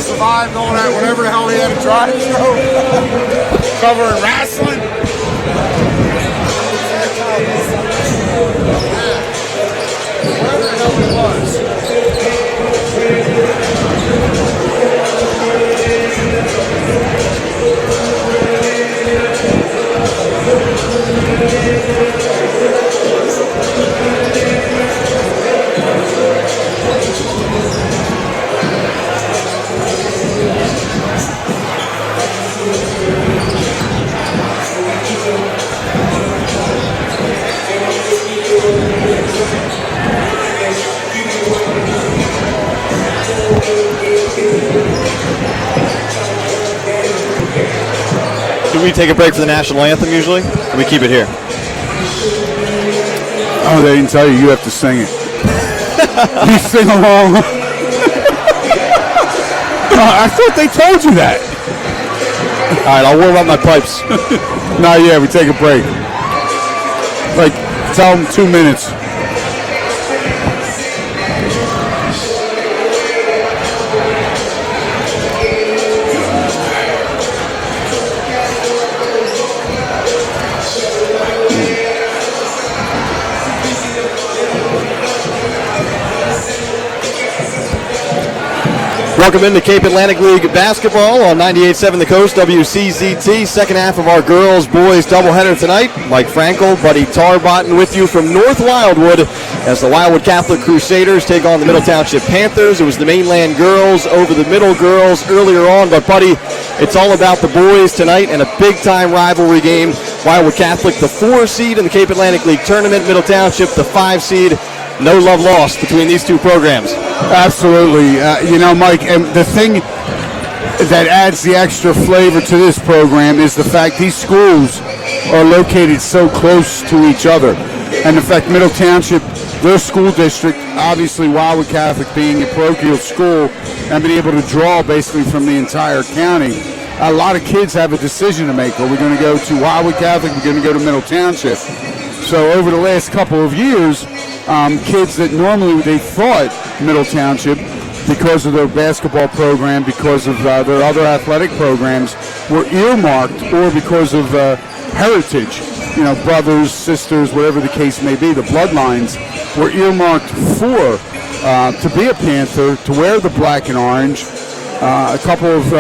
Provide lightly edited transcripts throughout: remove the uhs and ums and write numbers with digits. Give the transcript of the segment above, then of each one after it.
Survived all that, whatever the hell he had to drive through. Covering wrestling. Where the hell it was. Do we take a break for the national anthem usually? Or we keep it here? Oh, they didn't tell you. You have to sing it. You sing along. I thought they told you that. All right, I'll warm up my pipes. No, yeah, we take a break. Like, tell them 2 minutes. Welcome into Cape Atlantic League basketball on 98.7 The Coast, WCZT. Second half of our girls-boys doubleheader tonight. Mike Frankel, Buddy Tarbotton with you from North Wildwood as the Wildwood Catholic Crusaders take on the Middle Township Panthers. It was the mainland girls over the middle girls earlier on, but Buddy, it's all about the boys tonight and a big-time rivalry game. Wildwood Catholic, the 4 seed in the Cape Atlantic League tournament. Middle Township, the 5 seed. No love lost between these two programs. Absolutely. Mike, and the thing that adds the extra flavor to this program is the fact these schools are located so close to each other. And the fact Middle Township, their school district, obviously Wildwood Catholic being a parochial school and being able to draw basically from the entire county, a lot of kids have a decision to make. Are we going to go to Wildwood Catholic? Are we going to go to Middle Township? So over the last couple of years, kids that normally they thought Middle Township, because of their basketball program, because of their other athletic programs, were earmarked, or because of heritage, brothers, sisters, whatever the case may be, the bloodlines were earmarked for to be a Panther, to wear the black and orange. A couple of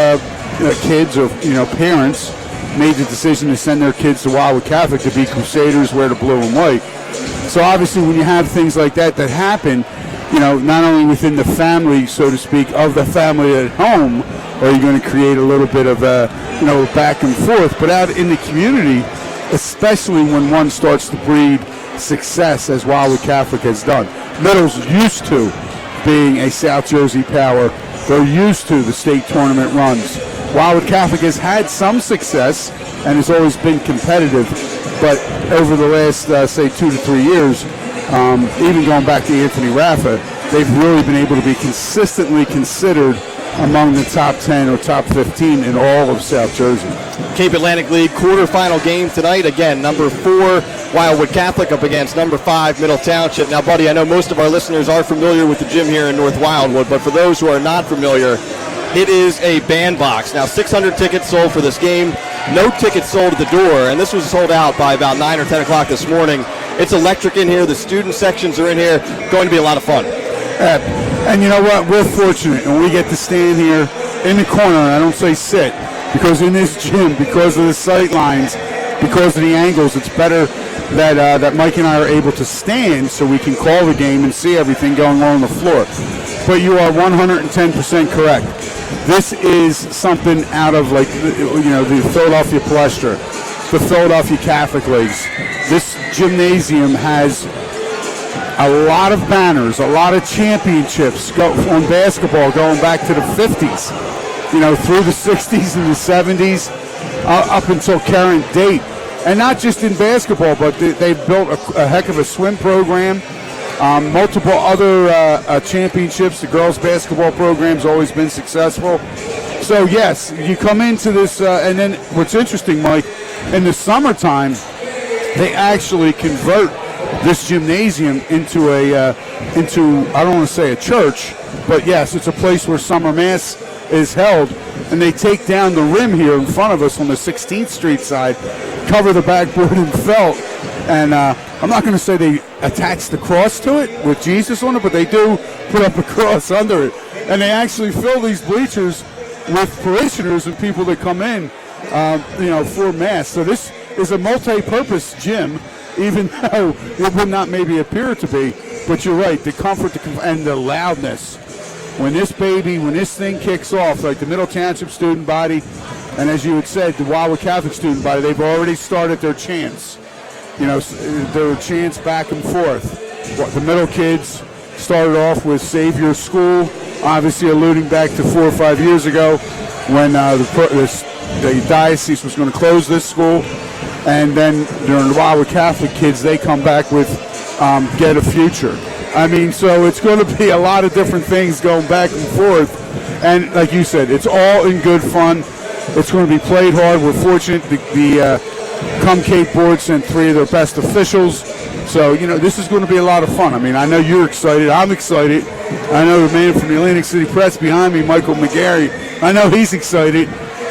kids or parents made the decision to send their kids to Wildwood Catholic to be Crusaders, wear the blue and white. So obviously when you have things like that happen, not only within the family, so to speak, of the family at home, are you going to create a little bit of back and forth, but out in the community, especially when one starts to breed success, as Wildwood Catholic has done. Middle's used to being a South Jersey power. They're used to the state tournament runs. Wildwood Catholic has had some success and has always been competitive, but over the last, say, 2 to 3 years, even going back to Anthony Raffa, they've really been able to be consistently considered among the top 10 or top 15 in all of South Jersey. Cape Atlantic League quarterfinal game tonight. Again, number 4, Wildwood Catholic up against number 5, Middle Township. Now, Buddy, I know most of our listeners are familiar with the gym here in North Wildwood, but for those who are not familiar, it is a bandbox. Now, 600 tickets sold for this game. No tickets sold at the door, and this was sold out by about 9 or 10 o'clock this morning. It's electric in here. The student sections are in here. Going to be a lot of fun. And you know what? We're fortunate, and we get to stand here in the corner. I don't say sit, because in this gym, because of the sight lines, because of the angles, it's better that Mike and I are able to stand so we can call the game and see everything going on the floor. But you are 110% correct. This is something out of the Philadelphia Palestra, the Philadelphia Catholic Leagues. This gymnasium has a lot of banners, a lot of championships on basketball going back to the 50s, through the 60s and the 70s, up until current date. And not just in basketball, but they've built a heck of a swim program, multiple other championships. The girls' basketball program's always been successful. So, yes, you come into this, and then what's interesting, Mike, in the summertime, they actually convert this gymnasium into I don't want to say a church, but yes, it's a place where summer mass is held. And they take down the rim here in front of us on the 16th Street side, cover the backboard in felt, and I'm not going to say they attach the cross to it with Jesus on it, but they do put up a cross under it. And they actually fill these bleachers with parishioners and people that come in, for mass. So this is a multi-purpose gym, even though it would not maybe appear to be. But you're right, the comfort and the loudness. When this thing kicks off, like the Middle Township student body, and as you had said, the Wildwood Catholic student body, they've already started their chants. Their chants back and forth. The middle kids started off with Save Your School, obviously alluding back to 4 or 5 years ago when the diocese was going to close this school. And then during the Wildwood Catholic kids, they come back with Get a Future. I mean, so it's going to be a lot of different things going back and forth. And like you said, it's all in good fun. It's going to be played hard. We're fortunate the Come Cape board sent 3 of their best officials. So, this is going to be a lot of fun. I mean, I know you're excited. I'm excited. I know the man from the Atlantic City Press behind me, Michael McGarry, I know he's excited.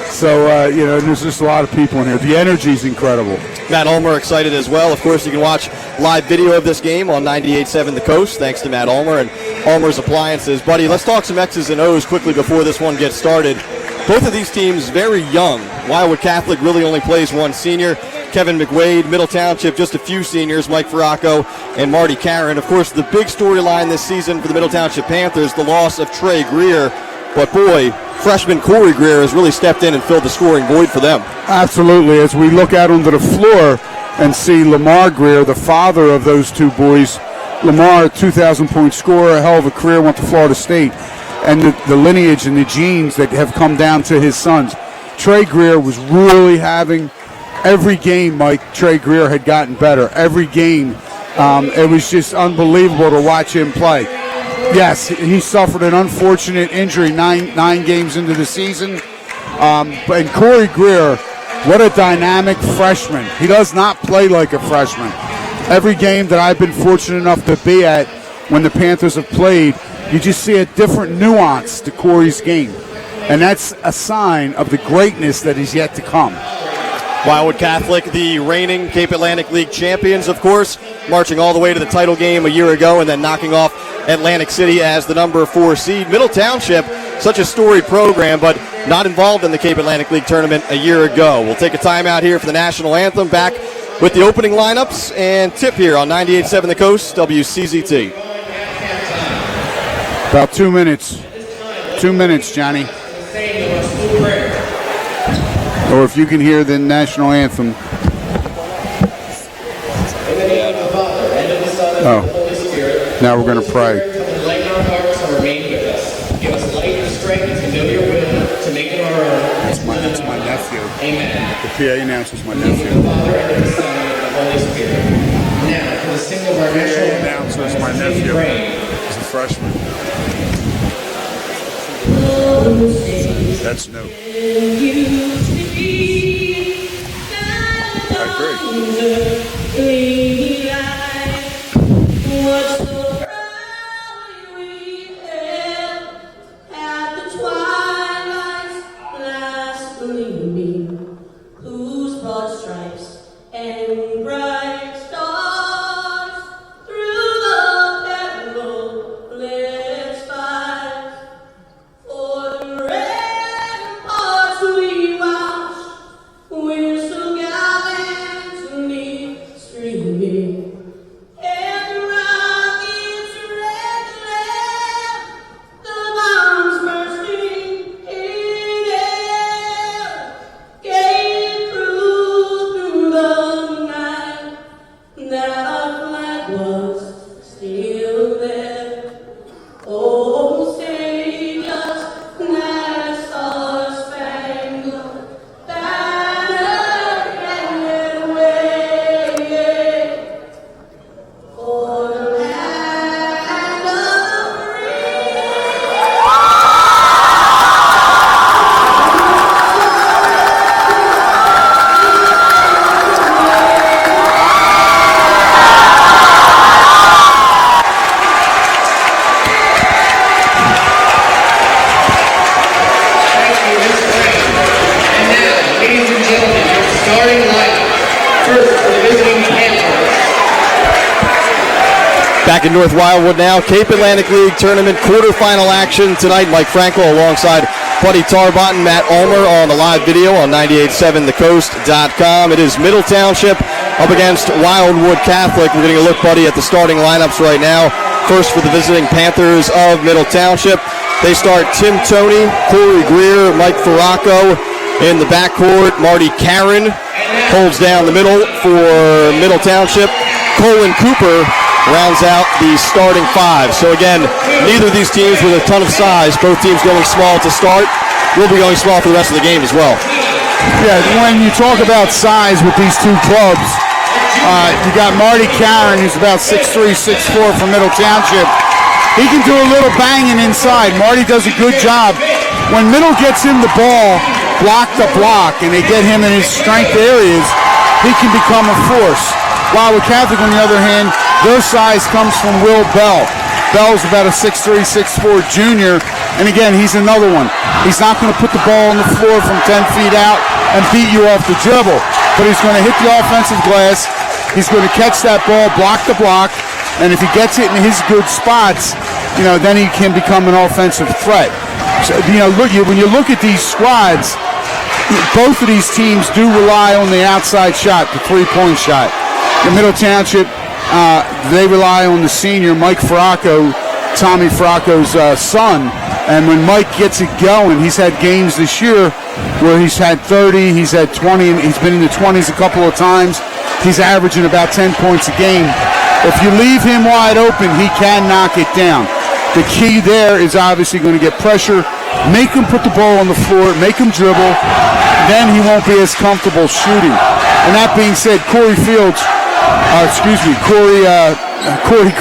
So, there's just a lot of people in here. The energy's incredible. Matt Ulmer excited as well. Of course, you can watch live video of this game on 98.7 The Coast, thanks to Matt Ulmer and Ulmer's Appliances. Buddy, let's talk some X's and O's quickly before this one gets started. Both of these teams very young. Wildwood Catholic really only plays one senior. Kevin McWade, Middle Township, just a few seniors, Mike Ferracco and Marty Caron. Of course, the big storyline this season for the Middle Township Panthers, the loss of Trey Greer. But boy, freshman Corey Greer has really stepped in and filled the scoring void for them. Absolutely. As we look out onto the floor and see Lamar Greer, the father of those two boys, Lamar, a 2,000-point scorer, a hell of a career, went to Florida State, and the lineage and the genes that have come down to his sons. Trey Greer was really having every game, Mike. Trey Greer had gotten better. Every game, it was just unbelievable to watch him play. Yes, he suffered an unfortunate injury nine games into the season. And Corey Greer, what a dynamic freshman. He does not play like a freshman. Every game that I've been fortunate enough to be at when the Panthers have played, you just see a different nuance to Corey's game. And that's a sign of the greatness that is yet to come. Wildwood Catholic, the reigning Cape Atlantic League champions, of course, marching all the way to the title game a year ago and then knocking off Atlantic City as the number 4 seed. Middle Township, such a storied program, but not involved in the Cape Atlantic League tournament a year ago. We'll take a timeout here for the national anthem, back with the opening lineups and tip here on 98.7 The Coast, WCZT. About 2 minutes. 2 minutes, Johnny. Or if you can hear the national anthem. Oh, now we're going to pray. Enlighten our hearts and remain with us. Give us light and strength to know your will, to make it our own. That's my nephew. Amen. The PA announcer's my nephew. The Father and the Son and the Holy Spirit. Now, for the sing of our national Announcer is my nephew. pray. He's a freshman. That's new. I agree. Whose broad stripes and bright stars through the perilous lit skies. For the ramparts we watch, we're so gallantly streaming. Back in North Wildwood now, Cape Atlantic League Tournament quarterfinal action tonight. Mike Frankel alongside Buddy Tarbotton, Matt Ulmer on the live video on 987thecoast.com. It is Middle Township up against Wildwood Catholic. We're getting a look, Buddy, at the starting lineups right now. First for the visiting Panthers of Middle Township. They start Tim Toney, Corey Greer, Mike Faracco. In the backcourt, Marty Karen holds down the middle for Middle Township. Colin Cooper rounds out the starting five. So again, neither of these teams with a ton of size. Both teams going small to start. We'll be going small for the rest of the game as well. Yeah, when you talk about size with these two clubs, you got Marty Karen, who's about 6'3", 6'4" from Middle Township. He can do a little banging inside. Marty does a good job. When Middle gets him the ball, block to block, and they get him in his strength areas, he can become a force. Wildwood Catholic, on the other hand, their size comes from Will Bell. Bell's about a 6'3", 6'4" junior, and again, he's another one. He's not going to put the ball on the floor from 10 feet out and beat you off the dribble, but he's going to hit the offensive glass. He's going to catch that ball block to block, and if he gets it in his good spots, then he can become an offensive threat. So, when you look at these squads, both of these teams do rely on the outside shot, the three-point shot. The Middle Township, they rely on the senior, Mike Faracco, Tommy Faracco's son. And when Mike gets it going, he's had games this year where he's had 30, he's had 20, and he's been in the 20s a couple of times. He's averaging about 10 points a game. If you leave him wide open, he can knock it down. The key there is obviously going to get pressure, make him put the ball on the floor, make him dribble, then he won't be as comfortable shooting. And that being said, Corey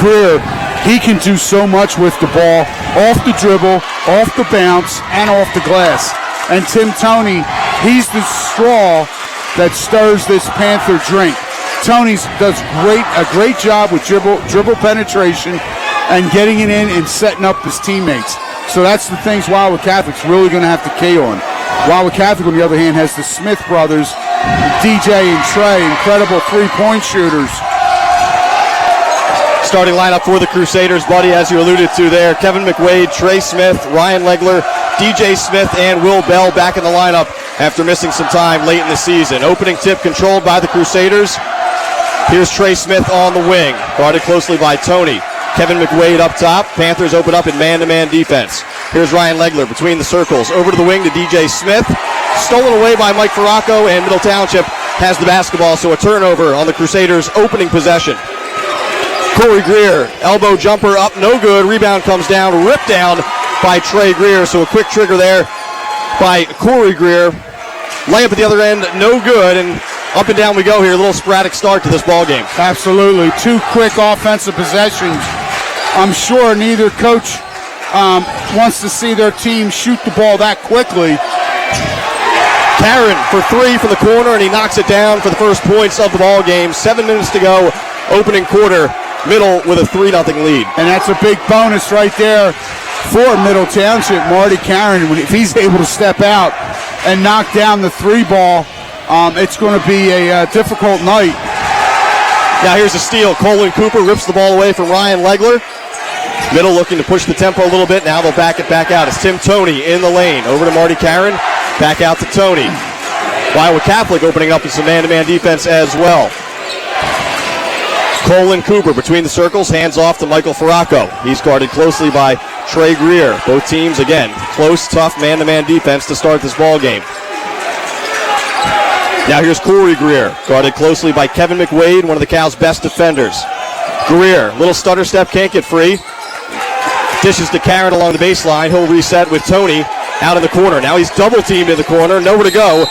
Greer, he can do so much with the ball, off the dribble, off the bounce, and off the glass. And Tim Toney, he's the straw that stirs this Panther drink. Toney does a great job with dribble penetration and getting it in and setting up his teammates. So that's the things Wildwood Catholic's really going to have to key on. Wildwood Catholic, on the other hand, has the Smith brothers, DJ and Trey, incredible three-point shooters. Starting lineup for the Crusaders, Buddy, as you alluded to there. Kevin McWade, Trey Smith, Ryan Legler, DJ Smith, and Will Bell back in the lineup after missing some time late in the season. Opening tip controlled by the Crusaders. Here's Trey Smith on the wing, guarded closely by Toney. Kevin McWade up top. Panthers open up in man-to-man defense. Here's Ryan Legler between the circles. Over to the wing to DJ Smith. Stolen away by Mike Faracco, and Middle Township has the basketball, so a turnover on the Crusaders' opening possession. Corey Greer, elbow jumper up, no good. Rebound comes down, ripped down by Trey Greer, so a quick trigger there by Corey Greer. Layup at the other end, no good, and up and down we go here. A little sporadic start to this ball game. Absolutely. Two quick offensive possessions. I'm sure neither coach wants to see their team shoot the ball that quickly. Karen for three from the corner, and he knocks it down for the first points of the ball game. 7 minutes to go, opening quarter. Middle with a 3-0 lead. And that's a big bonus right there for Middle Township. Marty Karen, if he's able to step out and knock down the three ball, it's going to be a difficult night. Now here's a steal. Colin Cooper rips the ball away from Ryan Legler. Middle looking to push the tempo a little bit. Now they'll back it back out. It's Tim Toney in the lane. Over to Marty Karen. Back out to Toney. Wildwood Catholic opening up in some man-to-man defense as well. Colin Cooper between the circles, hands off to Michael Faracco. He's guarded closely by Trey Greer. Both teams, again, close, tough man-to-man defense to start this ball game. Now here's Corey Greer, guarded closely by Kevin McWade, one of the Cow's best defenders. Greer, little stutter step, can't get free. Dishes to Karen along the baseline. He'll reset with Toney out in the corner. Now he's double-teamed in the corner, nowhere to go.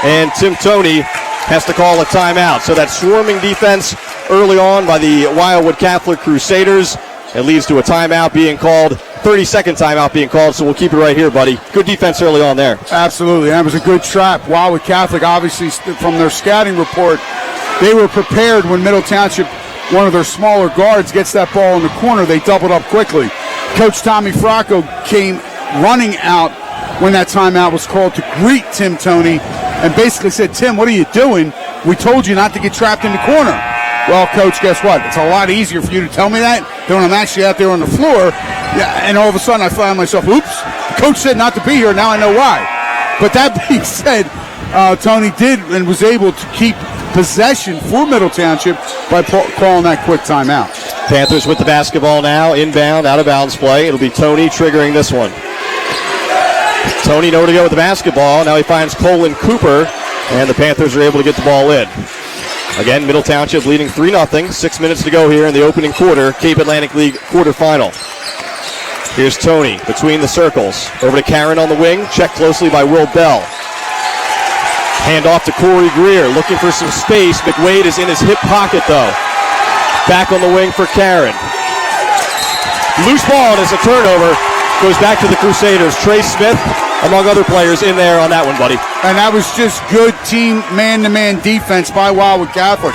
And Tim Toney has to call a timeout. So that swarming defense early on by the Wildwood Catholic Crusaders. It leads to a timeout being called, 30-second timeout being called, so we'll keep it right here, buddy. Good defense early on there. Absolutely. That was a good trap. Wildwood Catholic, obviously, from their scouting report, they were prepared when Middle Township, one of their smaller guards, gets that ball in the corner. They doubled up quickly. Coach Tommy Faracco came running out when that timeout was called to greet Tim Toney and basically said, Tim, what are you doing? We told you not to get trapped in the corner. Well, Coach, guess what? It's a lot easier for you to tell me that than when I'm actually out there on the floor. Yeah, and all of a sudden I find myself, oops, the coach said not to be here, now I know why. But that being said, Tony did and was able to keep possession for Middle Township by calling that quick timeout. Panthers with the basketball now, inbound, out of bounds play. It'll be Tony triggering this one. Tony nowhere to go with the basketball. Now he finds Colin Cooper, and the Panthers are able to get the ball in. Again, Middle Township leading 3-0. 6 minutes to go here in the opening quarter, Cape Atlantic League quarterfinal. Here's Tony between the circles. Over to Karen on the wing, checked closely by Will Bell. Hand off to Corey Greer, looking for some space. McWade is in his hip pocket, though. Back on the wing for Karen. Loose ball, and it's a turnover. Goes back to the Crusaders. Trey Smith, among other players, in there on that one, buddy. And that was just good team man-to-man defense by Wildwood Catholic.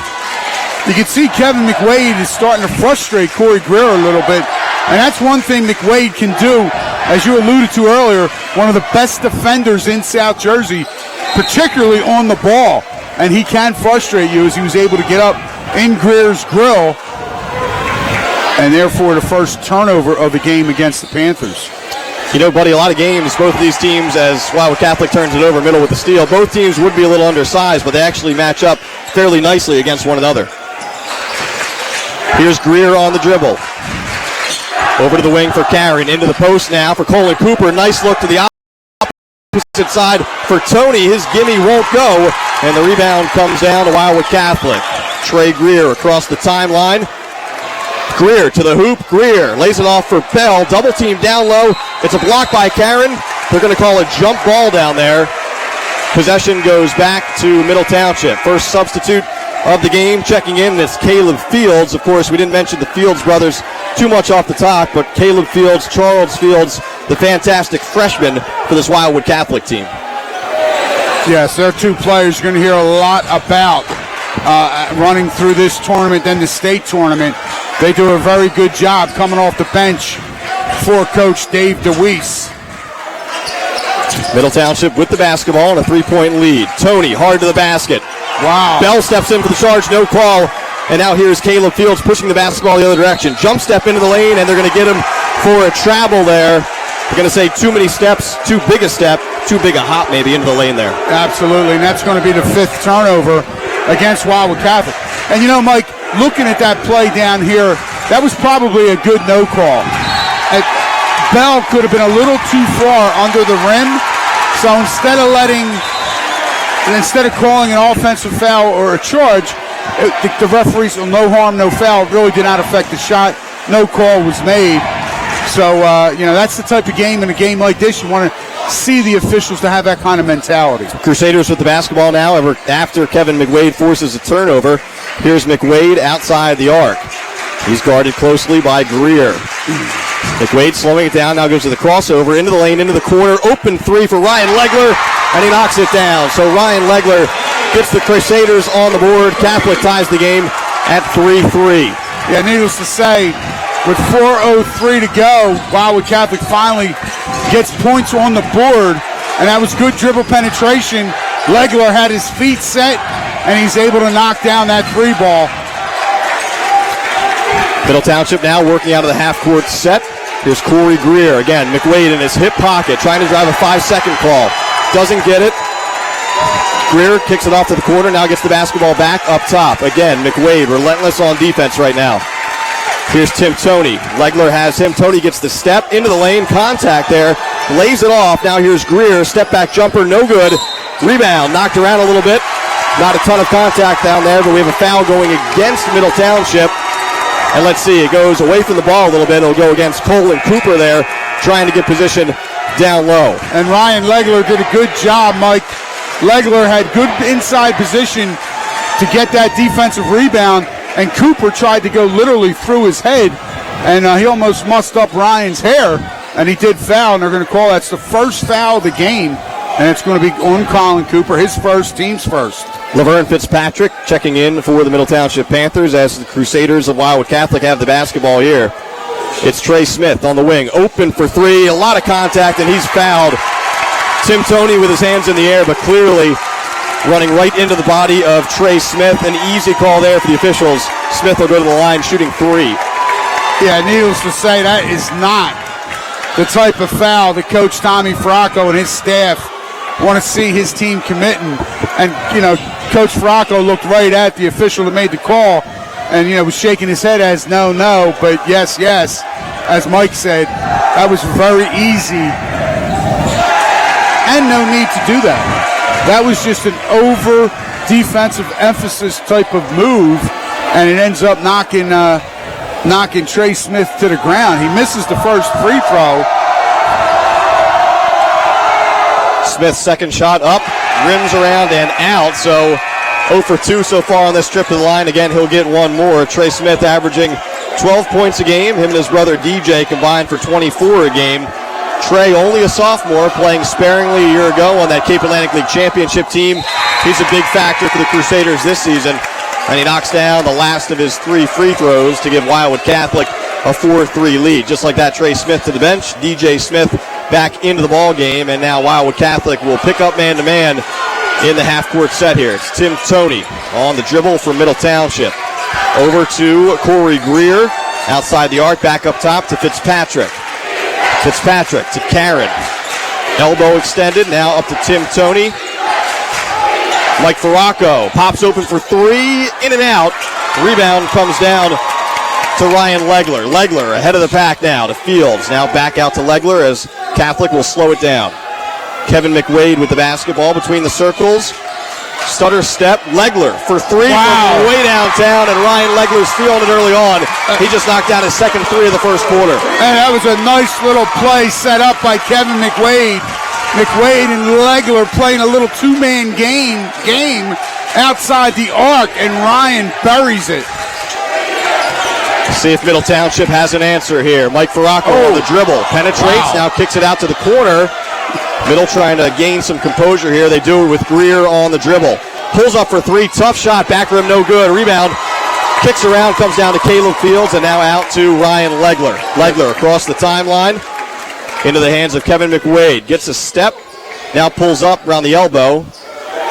You can see Kevin McWade is starting to frustrate Corey Greer a little bit. And that's one thing McWade can do, as you alluded to earlier, one of the best defenders in South Jersey, particularly on the ball. And he can frustrate you, as he was able to get up in Greer's grill, and therefore the first turnover of the game against the Panthers. You know, buddy, a lot of games, both of these teams, as Wildwood Catholic turns it over middle with the steal, both teams would be a little undersized, but they actually match up fairly nicely against one another. Here's Greer on the dribble. Over to the wing for Karen. Into the post now for Colin Cooper. Nice look to the opposite side for Tony. His gimme won't go, and the rebound comes down to Wildwood Catholic. Trey Greer across the timeline. Greer to the hoop. Greer lays it off for Bell. Double team down low. It's a block by Karen. They're going to call a jump ball down there. Possession goes back to Middle Township. First substitute of the game checking in. It's Caleb Fields. Of course, we didn't mention the Fields brothers too much off the top, but Caleb Fields, Charles Fields, the fantastic freshman for this Wildwood Catholic team. Yes, they're two players you're going to hear a lot about running through this tournament and the state tournament. They do a very good job coming off the bench for Coach Dave DeWeese. Middle Township with the basketball and a 3-point lead. Tony hard to the basket. Wow. Bell steps in for the charge, no call. And now here's Caleb Fields pushing the basketball the other direction. Jump step into the lane, and they're going to get him for a travel there. They're going to say too many steps, too big a step, too big a hop maybe into the lane there. Absolutely, and that's going to be the 5th turnover against Wildwood Catholic. And you know, Mike, looking at that play down here, that was probably a good no call. Bell could have been a little too far under the rim, so instead of calling an offensive foul or a charge, the referee's no harm, no foul really did not affect the shot. No call was made. So, that's the type of game in a game like this. You want to see the officials to have that kind of mentality. Crusaders with the basketball now after Kevin McWade forces a turnover. Here's McWade outside the arc. He's guarded closely by Greer. McWade slowing it down, now goes to the crossover, into the lane, into the corner. Open three for Ryan Legler, and he knocks it down. So Ryan Legler gets the Crusaders on the board. Catholic ties the game at 3-3. Yeah, needless to say, with 4:03 to go, Wildwood Catholic finally gets points on the board, and that was good dribble penetration. Legler had his feet set, and he's able to knock down that 3-ball. Middle Township now working out of the half-court set. Here's Corey Greer. Again, McWade in his hip pocket, trying to drive a 5-second call. Doesn't get it. Greer kicks it off to the corner, now gets the basketball back up top. Again, McWade relentless on defense right now. Here's Tim Tony. Legler has him. Tony gets the step into the lane. Contact there. Lays it off. Now here's Greer. Step back jumper. No good. Rebound. Knocked around a little bit. Not a ton of contact down there, but we have a foul going against Middle Township. And let's see. It goes away from the ball a little bit. It'll go against Colin Cooper there, trying to get position down low. And Ryan Legler did a good job, Mike. Legler had good inside position to get that defensive rebound. And Cooper tried to go literally through his head, and he almost mussed up Ryan's hair, and he did foul, and they're going to call that's the first foul of the game, and it's going to be on Colin Cooper, his first, team's first. Laverne Fitzpatrick checking in for the Middle Township Panthers as the Crusaders of Wildwood Catholic have the basketball here. It's Trey Smith on the wing, open for three, a lot of contact, and he's fouled. Tim Tony with his hands in the air, but clearly running right into the body of Trey Smith. An easy call there for the officials. Smith will go to the line shooting three. Yeah, needless to say, that is not the type of foul that Coach Tommy Fracco and his staff want to see his team committing. And, Coach Fracco looked right at the official that made the call and, was shaking his head as no, but yes. As Mike said, that was very easy and no need to do that. That was just an over defensive emphasis type of move, and it ends up knocking Trey Smith to the ground. He misses the first free throw. Smith's second shot up, rims around and out, so 0 for 2 so far on this trip to the line. Again, he'll get one more. Trey Smith averaging 12 points a game. Him and his brother DJ combined for 24 a game. Trey, only a sophomore, playing sparingly a year ago on that Cape Atlantic League championship team. He's a big factor for the Crusaders this season, and he knocks down the last of his 3 free throws to give Wildwood Catholic a 4-3 lead. Just like that, Trey Smith to the bench, DJ Smith back into the ball game, and now Wildwood Catholic will pick up man-to-man in the half-court set here. It's Tim Toney on the dribble for Middle Township. Over to Corey Greer, outside the arc, back up top to Fitzpatrick. Fitzpatrick to Karen. Elbow extended, now up to Tim Toney. Mike Faracco pops open for 3, in and out. Rebound comes down to Ryan Legler. Legler ahead of the pack now to Fields. Now back out to Legler as Catholic will slow it down. Kevin McWade with the basketball between the circles. Stutter step. Legler for 3 from way downtown, and Ryan Legler's feeling it early on. He just knocked down his second 3 of the first quarter. And that was a nice little play set up by Kevin McWade. McWade and Legler playing a little two-man game outside the arc, and Ryan buries it. See if Middle Township has an answer here. Mike Faracco on the dribble. Penetrates, now kicks it out to the corner. Middle trying to gain some composure here. They do it with Greer on the dribble. Pulls up for 3, tough shot, back rim no good. Rebound, kicks around, comes down to Caleb Fields, and now out to Ryan Legler. Legler across the timeline into the hands of Kevin McWade. Gets a step, now pulls up around the elbow.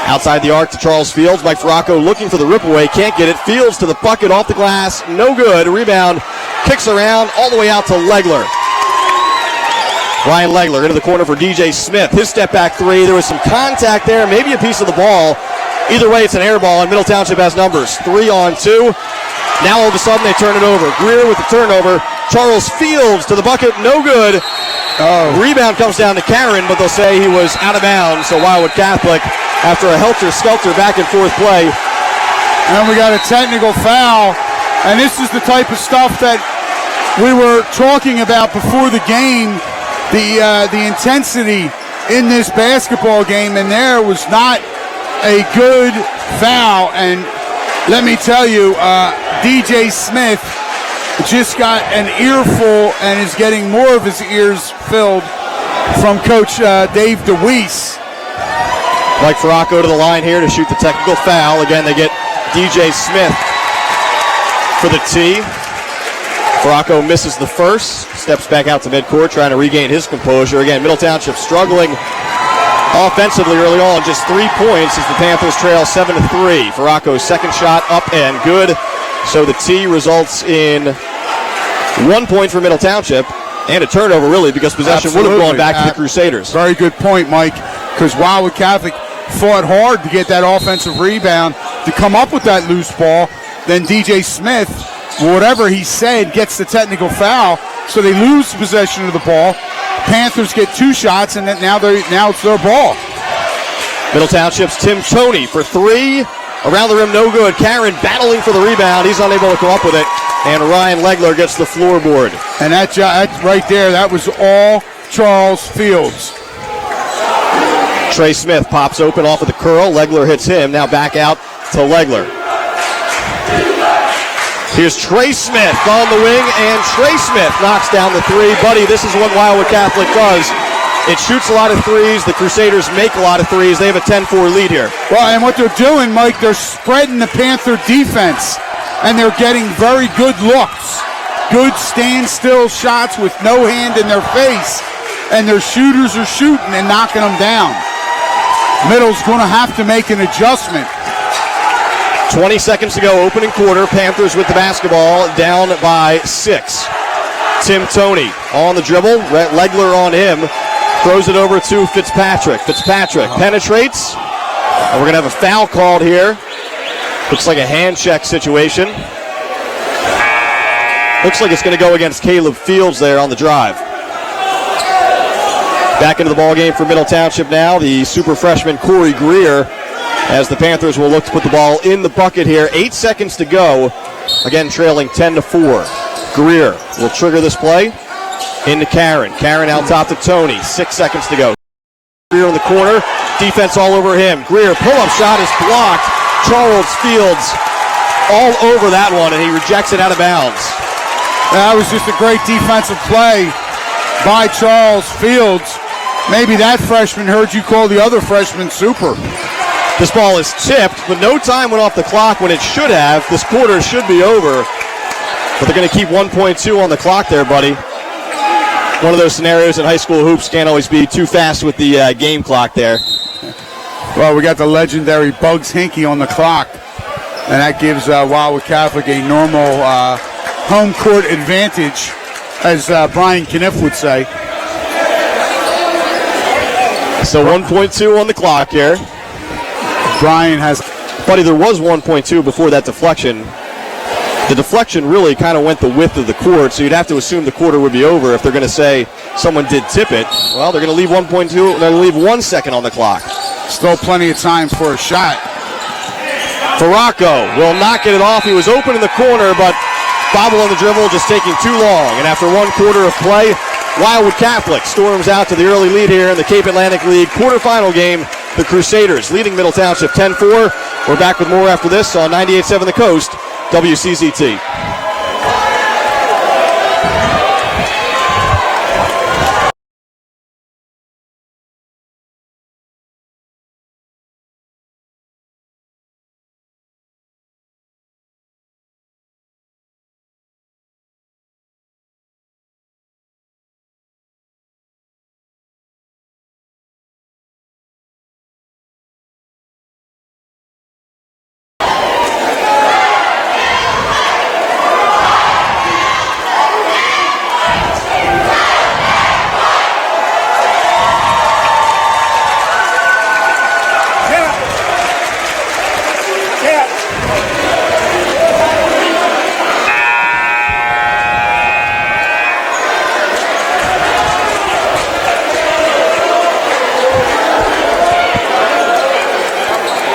Outside the arc to Charles Fields. Mike Faracco looking for the rip away, can't get it. Fields to the bucket, off the glass, no good. Rebound, kicks around all the way out to Legler. Ryan Legler into the corner for DJ Smith. His step back 3. There was some contact there, maybe a piece of the ball. Either way, it's an air ball, and Middle Township has numbers. 3 on 2. Now all of a sudden they turn it over. Greer with the turnover. Charles Fields to the bucket, no good. Rebound comes down to Karen, but they'll say he was out of bounds. So Wildwood Catholic, after a helter-skelter back and forth play. And we got a technical foul. And this is the type of stuff that we were talking about before the game. The intensity in this basketball game, and there was not a good foul. And let me tell you, DJ Smith just got an earful and is getting more of his ears filled from Coach Dave DeWeese. Mike Faracco to the line here to shoot the technical foul. Again, they get DJ Smith for the tee. Faracco misses the first, steps back out to midcourt, trying to regain his composure. Again, Middle Township struggling offensively early on, just 3 points as the Panthers trail 7-3. Faracco's second shot up and good. So the tee results in 1 point for Middle Township and a turnover, really, because possession would have gone back to the Crusaders. Very good point, Mike, because Wildwood Catholic fought hard to get that offensive rebound to come up with that loose ball. Then DJ Smith, whatever he said, gets the technical foul, so they lose possession of the ball. Panthers get 2 shots, and now it's their ball. Middle Township's Tim Toney for 3. Around the rim, no good. Karen battling for the rebound. He's unable to come up with it. And Ryan Legler gets the floorboard. And that right there, that was all Charles Fields. Trey Smith pops open off of the curl. Legler hits him. Now back out to Legler. Here's Trey Smith on the wing, and Trey Smith knocks down the 3. Buddy, this is what Wildwood Catholic does. It shoots a lot of threes. The Crusaders make a lot of threes. They have a 10-4 lead here. Well, and what they're doing, Mike, they're spreading the Panther defense, and they're getting very good looks. Good standstill shots with no hand in their face, and their shooters are shooting and knocking them down. Middle's going to have to make an adjustment. 20 seconds to go, opening quarter. Panthers with the basketball, down by 6. Tim Toney on the dribble. Legler on him. Throws it over to Fitzpatrick. Fitzpatrick penetrates. And we're going to have a foul called here. Looks like a hand check situation. Looks like it's going to go against Caleb Fields there on the drive. Back into the ball game for Middle Township now. The super freshman Corey Greer, as the Panthers will look to put the ball in the bucket here. 8 seconds to go. Again, trailing 10-4. Greer will trigger this play. Into Karen. Karen out top to Toney. 6 seconds to go. Greer in the corner. Defense all over him. Greer, pull-up shot is blocked. Charles Fields all over that one, and he rejects it out of bounds. That was just a great defensive play by Charles Fields. Maybe that freshman heard you call the other freshman super. This ball is tipped, but no time went off the clock when it should have. This quarter should be over, but they're going to keep 1.2 on the clock there, buddy. One of those scenarios in high school hoops, can't always be too fast with the game clock there. Well, we got the legendary Bugs Hinkie on the clock, and that gives Wildwood Catholic a normal home court advantage, as Brian Kniff would say. So 1.2 on the clock here. Brian has... Buddy, there was 1.2 before that deflection. The deflection really kind of went the width of the court, so you'd have to assume the quarter would be over if they're going to say someone did tip it. Well, they're going to leave 1.2, they're going to leave 1 second on the clock. Still plenty of time for a shot. Farraco will not get it off. He was open in the corner, but bobble on the dribble just taking too long. And after 1 quarter of play, Wildwood Catholic storms out to the early lead here in the Cape Atlantic League quarterfinal game. The Crusaders leading Middle Township 10-4. We're back with more after this on 98.7 The Coast, WCCT.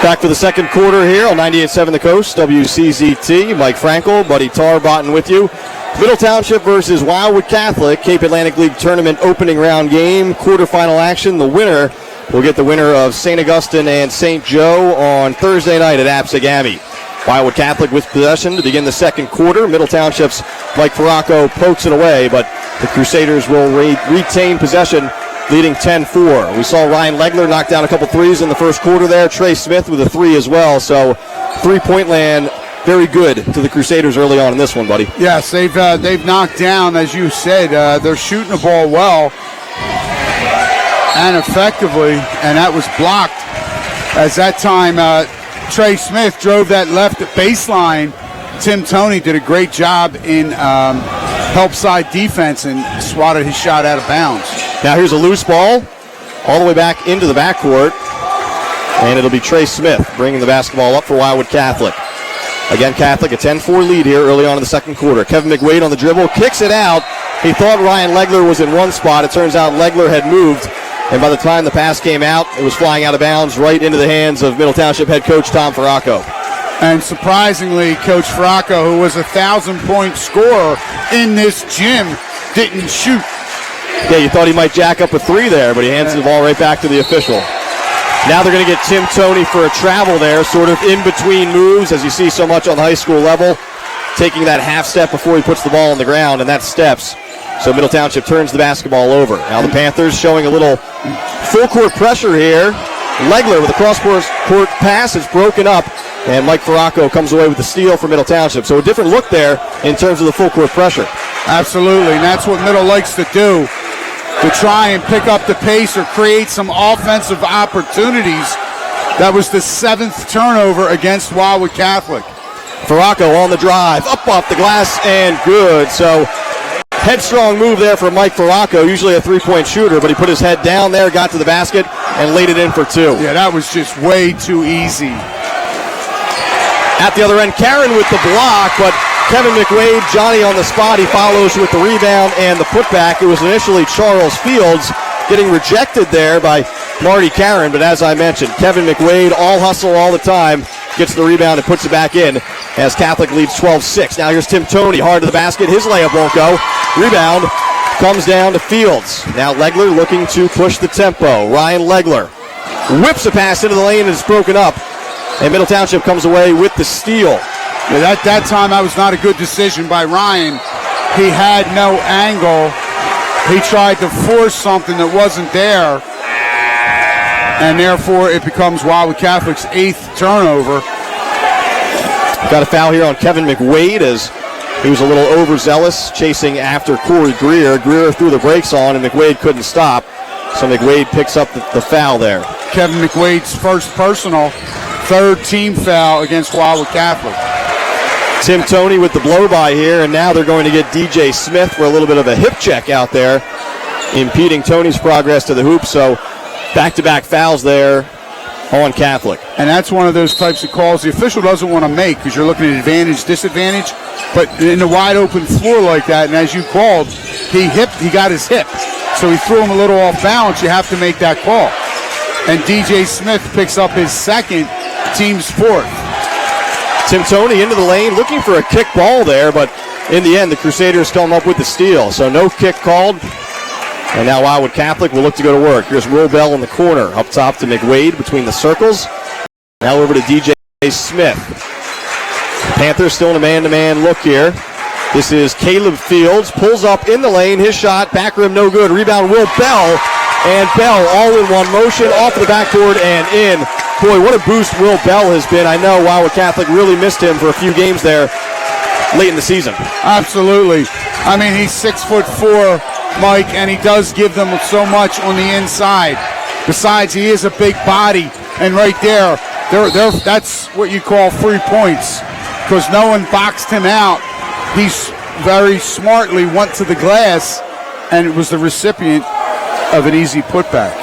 Back for the second quarter here on 98.7 The Coast, WCZT. Mike Frankel, Buddy Tarbotton with you. Middle Township versus Wildwood Catholic, Cape Atlantic League Tournament opening round game, quarterfinal action. The winner will get the winner of St. Augustine and St. Joe on Thursday night at Absegami. Wildwood Catholic with possession to begin the second quarter. Middle Township's Mike Farraco pokes it away, but the Crusaders will retain possession, leading 10-4. We saw Ryan Legler knock down a couple threes in the first quarter there. Trey Smith with a three as well. So three-point land very good to the Crusaders early on in this one, buddy. Yes, they've knocked down, as you said. They're shooting the ball well and effectively, and that was blocked. As that time, Trey Smith drove that left baseline. Tim Toney did a great job in help side defense and swatted his shot out of bounds. Now here's a loose ball all the way back into the backcourt, and it'll be Trey Smith bringing the basketball up for Wildwood Catholic. Again, Catholic a 10-4 lead here early on in the second quarter. Kevin McWade on the dribble, kicks it out. He thought Ryan Legler was in one spot. It turns out Legler had moved, and by the time the pass came out, it was flying out of bounds right into the hands of Middle Township head coach Tom Farraco. And surprisingly, Coach Farraco, who was a 1,000-point scorer in this gym, didn't shoot. Yeah, you thought he might jack up a three there, but he hands the ball right back to the official. Now they're going to get Tim Toney for a travel there, sort of in between moves, as you see so much on the high school level, taking that half step before he puts the ball on the ground, and that steps. So Middle Township turns the basketball over. Now the Panthers showing a little full court pressure here. Legler with a cross-court pass is broken up, and Mike Farraco comes away with the steal for Middle Township. So a different look there in terms of the full court pressure. Absolutely, and that's what Middle likes to do, to try and pick up the pace or create some offensive opportunities. That was the 7th turnover against Wildwood Catholic. Farraco on the drive, up off the glass, and good. So headstrong move there for Mike Farraco, usually a three-point shooter, but he put his head down there, got to the basket, and laid it in for 2. Yeah, that was just way too easy. At the other end, Karen with the block, but Kevin McWade, Johnny on the spot. He follows with the rebound and the putback. It was initially Charles Fields getting rejected there by Marty Karen, but as I mentioned, Kevin McWade, all hustle all the time, gets the rebound and puts it back in as Catholic leads 12-6. Now here's Tim Toney, hard to the basket. His layup won't go. Rebound comes down to Fields. Now Legler looking to push the tempo. Ryan Legler whips a pass into the lane and it's broken up. And Middle Township comes away with the steal. Yeah, that time that was not a good decision by Ryan. He had no angle. He tried to force something that wasn't there. And therefore it becomes Wildwood Catholic's 8th turnover. Got a foul here on Kevin McWade as he was a little overzealous chasing after Corey Greer. Greer threw the brakes on and McWade couldn't stop. So McWade picks up the foul there. Kevin McWade's first personal, 3rd team foul against Wildwood Catholic. Tim Toney with the blow-by here, and now they're going to get DJ Smith for a little bit of a hip check out there, impeding Toney's progress to the hoop. So back-to-back fouls there on Catholic. And that's one of those types of calls the official doesn't want to make because you're looking at advantage, disadvantage. But in a wide-open floor like that, and as you called, he got his hip. So he threw him a little off balance. You have to make that call. And DJ Smith picks up his 2nd, team's 4th. Tim Toney into the lane, looking for a kick ball there, but in the end, the Crusaders come up with the steal. So no kick called. And now Wildwood Catholic will look to go to work. Here's Will Bell in the corner. Up top to McWade between the circles. Now over to DJ Smith. Panthers still in a man-to-man look here. This is Caleb Fields. Pulls up in the lane. His shot, back rim, no good. Rebound, Will Bell. And Bell all in one motion, off the backboard and in. Boy, what a boost Will Bell has been. I know Wildwood Catholic really missed him for a few games there late in the season. Absolutely. I mean, he's 6'4", Mike, and he does give them so much on the inside. Besides, he is a big body, and right there, that's what you call free points because no one boxed him out. He's very smartly went to the glass, and it was the recipient of an easy putback.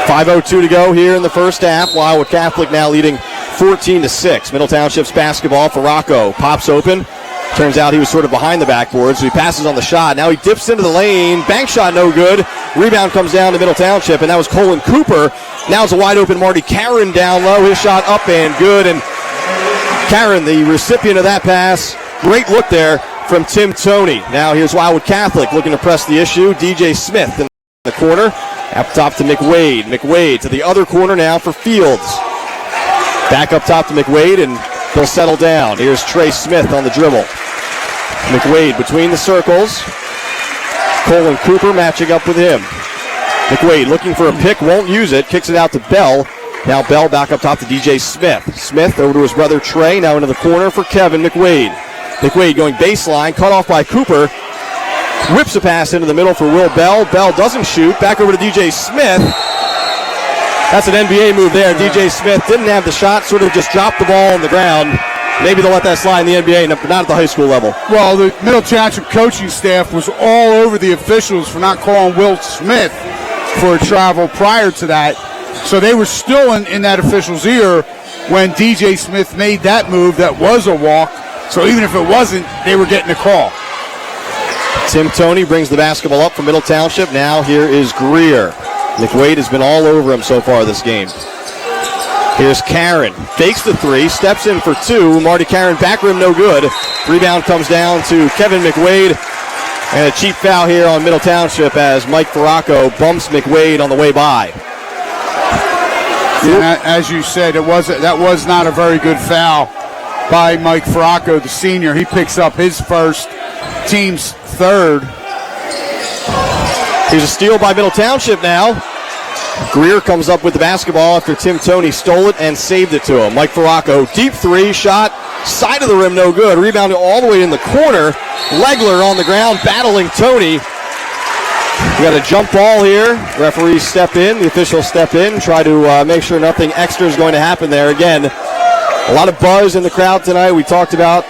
5:02 to go here in the first half. Wildwood Catholic now leading 14-6. Middle Township's basketball. Farraco pops open. Turns out he was sort of behind the backboard, so he passes on the shot. Now he dips into the lane. Bank shot no good. Rebound comes down to Middle Township, and that was Colin Cooper. Now it's a wide open Marty Karen down low. His shot up and good. And Karen, the recipient of that pass. Great look there from Tim Toney. Now here's Wildwood Catholic looking to press the issue. DJ Smith in the corner. Up top to McWade. McWade to the other corner now for Fields. Back up top to McWade, and he'll settle down. Here's Trey Smith on the dribble. McWade between the circles. Colin Cooper matching up with him. McWade looking for a pick, won't use it. Kicks it out to Bell. Now Bell back up top to DJ Smith. Smith over to his brother Trey. Now into the corner for Kevin McWade. McWade going baseline, cut off by Cooper. Whips a pass into the middle for Will Bell. Bell doesn't shoot. Back over to DJ Smith. That's an NBA move there. DJ Smith didn't have the shot, sort of just dropped the ball on the ground. Maybe they'll let that slide in the NBA, but not at the high school level. Well, the Middle Township coaching staff was all over the officials for not calling Will Smith for a travel prior to that. So they were still in that official's ear when DJ Smith made that move that was a walk. So even if it wasn't, they were getting a call. Tim Toney brings the basketball up for Middle Township. Now here is Greer. McWade has been all over him so far this game. Here's Karen. Fakes the three, steps in for 2. Marty Karen, back rim no good. Rebound comes down to Kevin McWade. And a cheap foul here on Middle Township as Mike Farraco bumps McWade on the way by. Yeah, as you said, that was not a very good foul by Mike Farraco, the senior. He picks up his first, team's 3rd. Here's a steal by Middle Township now. Greer comes up with the basketball after Tim Toney stole it and saved it to him. Mike Farraco, deep 3, shot, side of the rim, no good. Rebounded all the way in the corner. Legler on the ground battling Toney. We got a jump ball here. Referees step in, the officials step in, try to make sure nothing extra is going to happen there. Again, a lot of buzz in the crowd tonight. We talked about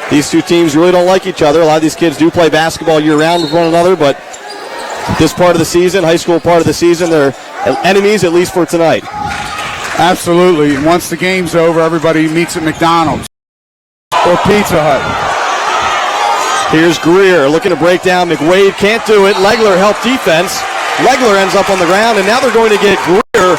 these two teams really don't like each other. A lot of these kids do play basketball year-round with one another, but this part of the season, high school part of the season, they're enemies, at least for tonight. Absolutely. And once the game's over, everybody meets at McDonald's or Pizza Hut. Here's Greer looking to break down. McWade can't do it. Legler helped defense. Legler ends up on the ground, and now they're going to get Greer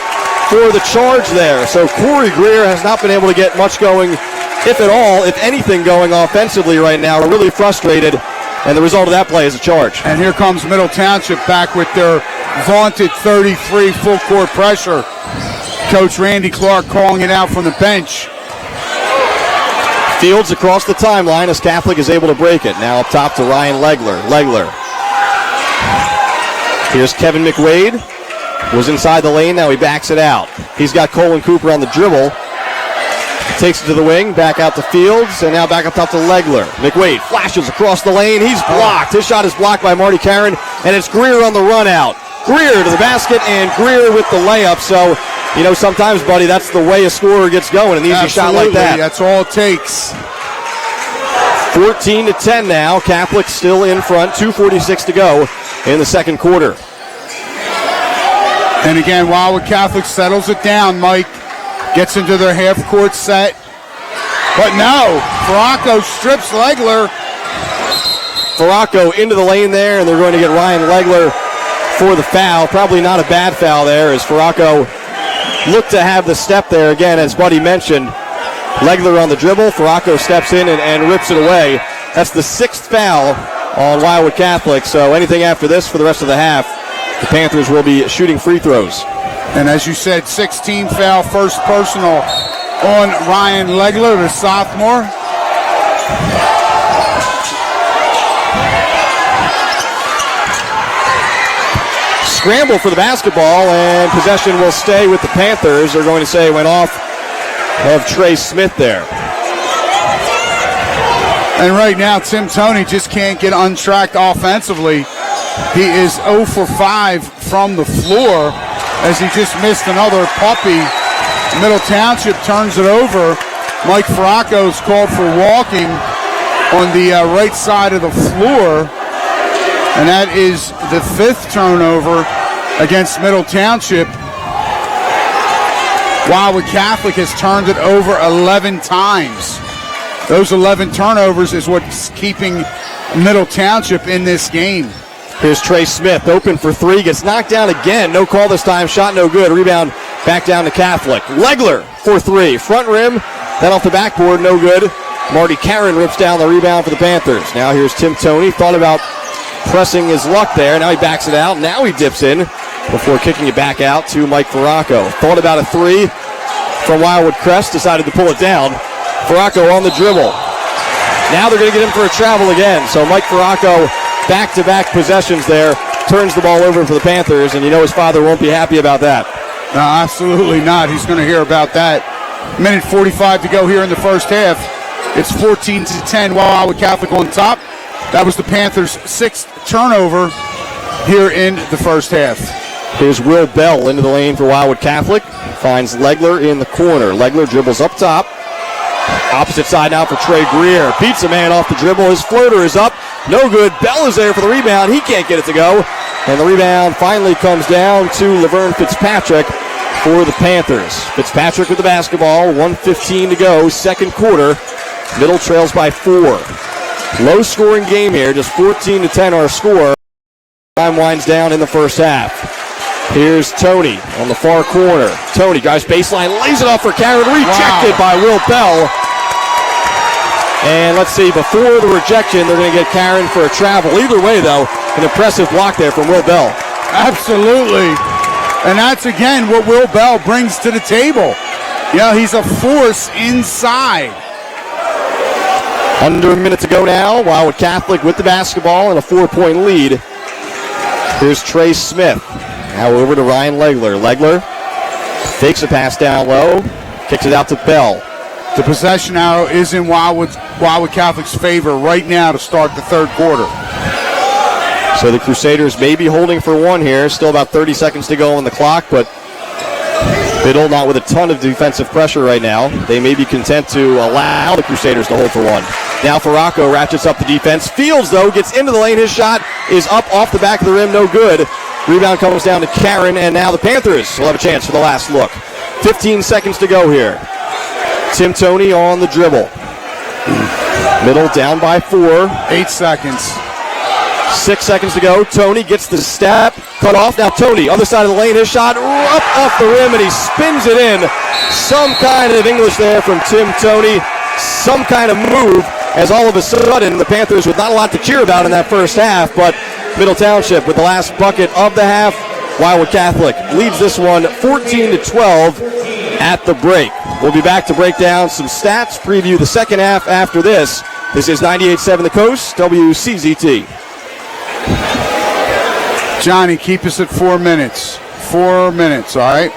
for the charge there. So Corey Greer has not been able to get much going, if at all, if anything going offensively right now. We're really frustrated, and the result of that play is a charge. And here comes Middle Township back with their vaunted 33 full court pressure. Coach Randy Clark calling it out from the bench. Fields across the timeline as Catholic is able to break it. Now up top to Ryan Legler. Here's Kevin McWade. Was inside the lane, now he backs it out. He's got Colin Cooper on the dribble. Takes it to the wing, back out to Fields, and now back up top to Legler. McWade flashes across the lane. He's blocked. His shot is blocked by Marty Karen, and it's Greer on the run out. Greer to the basket, and Greer with the layup. So, sometimes, buddy, that's the way a scorer gets going, an easy shot like that. That's all it takes. 14-10 now. Catholic still in front. 2:46 to go in the second quarter. And again, Wildwood Catholic settles it down. Mike gets into their half-court set. But no, Farraco strips Legler. Farraco into the lane there, and they're going to get Ryan Legler for the foul. Probably not a bad foul there, as Farraco looked to have the step there. Again, as Buddy mentioned, Legler on the dribble. Farraco steps in and rips it away. That's the sixth foul on Wildwood Catholic, so anything after this for the rest of the half, the Panthers will be shooting free throws. And as you said, 16 foul, first personal on Ryan Legler, the sophomore. Scramble for the basketball, and possession will stay with the Panthers. They're going to say it went off of Trey Smith there. And right now, Tim Toney just can't get untracked offensively. He is 0 for 5 from the floor as he just missed another puppy. Middle Township turns it over. Mike Farraco's called for walking on the right side of the floor. And that is the fifth turnover against Middle Township. Wildwood Catholic has turned it over 11 times. Those 11 turnovers is what's keeping Middle Township in this game. Here's Trey Smith, open for three, gets knocked down again. No call this time, shot no good. Rebound back down to Catholic. Legler for three, front rim, then off the backboard, no good. Marty Karen rips down the rebound for the Panthers. Now here's Tim Toney, thought about pressing his luck there. Now he backs it out. Now he dips in before kicking it back out to Mike Farraco. Thought about a three from Wildwood Crest, decided to pull it down. Farraco on the dribble. Now they're going to get him for a travel again. So Mike Farraco, back-to-back possessions there, turns the ball over for the Panthers, and his father won't be happy about that. No, absolutely not. He's going to hear about that. Minute 45 to go here in the first half. It's 14-10, Wildwood Catholic on top. That was the Panthers' sixth turnover here in the first half. Here's Will Bell into the lane for Wildwood Catholic. Finds Legler in the corner. Legler dribbles up top. Opposite side now for Trey Greer. Beats a man off the dribble. His floater is up. No good. Bell is there for the rebound. He can't get it to go. And the rebound finally comes down to Laverne Fitzpatrick for the Panthers. Fitzpatrick with the basketball. 1:15 to go. Second quarter. Middle trails by 4. Low-scoring game here. Just 14-10 our score. Time winds down in the first half. Here's Toney on the far corner. Toney drives baseline, lays it off for Karen. Rejected by Will Bell. And let's see, before the rejection, they're going to get Karen for a travel. Either way, though, an impressive block there from Will Bell. Absolutely. And that's, again, what Will Bell brings to the table. He's a force inside. Under a minute to go now. Wildwood Catholic with the basketball and a 4-point lead. Here's Trey Smith. Now over to Ryan Legler. Legler fakes a pass down low, kicks it out to Bell. The possession arrow is in Wildwood Catholic's favor right now to start the third quarter. So the Crusaders may be holding for one here. Still about 30 seconds to go on the clock, but Biddle not with a ton of defensive pressure right now. They may be content to allow the Crusaders to hold for one. Now Faracco ratchets up the defense. Fields, though, gets into the lane. His shot is up off the back of the rim. No good. Rebound comes down to Karen, and now the Panthers will have a chance for the last look. 15 seconds to go here. Tim Toney on the dribble. Middle down by 4. 8 seconds. 6 seconds to go. Toney gets the step. Cut off. Now Toney, other side of the lane. His shot up off the rim, and he spins it in. Some kind of English there from Tim Toney. Some kind of move, as all of a sudden the Panthers with not a lot to cheer about in that first half, but Middle Township with the last bucket of the half. Wildwood Catholic leads this one 14-12 at the break. We'll be back to break down some stats, preview the second half after this. This is 98.7 The Coast, WCZT. Johnny, keep us at 4 minutes. 4 minutes, all right?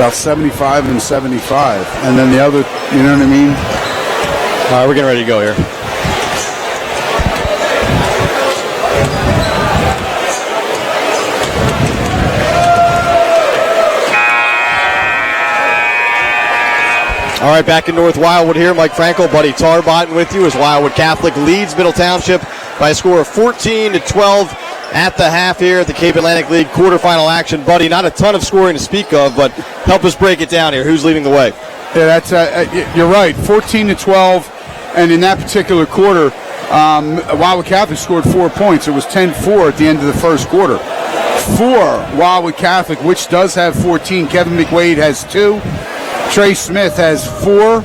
About 75 and 75. And then the other, you know what I mean? All right, we're getting ready to go here. All right, back in North Wildwood here. Mike Frankel, Buddy Tarbotton with you as Wildwood Catholic leads Middle Township by a score of 14-12 at the half here at the Cape Atlantic League quarterfinal action. Buddy, not a ton of scoring to speak of, but help us break it down here. Who's leading the way? Yeah, that's you're right. 14-12, and in that particular quarter, Wildwood Catholic scored 4 points. It was 10-4 at the end of the first quarter. For Wildwood Catholic, which does have 14, Kevin McWade has 2. Trey Smith has 4.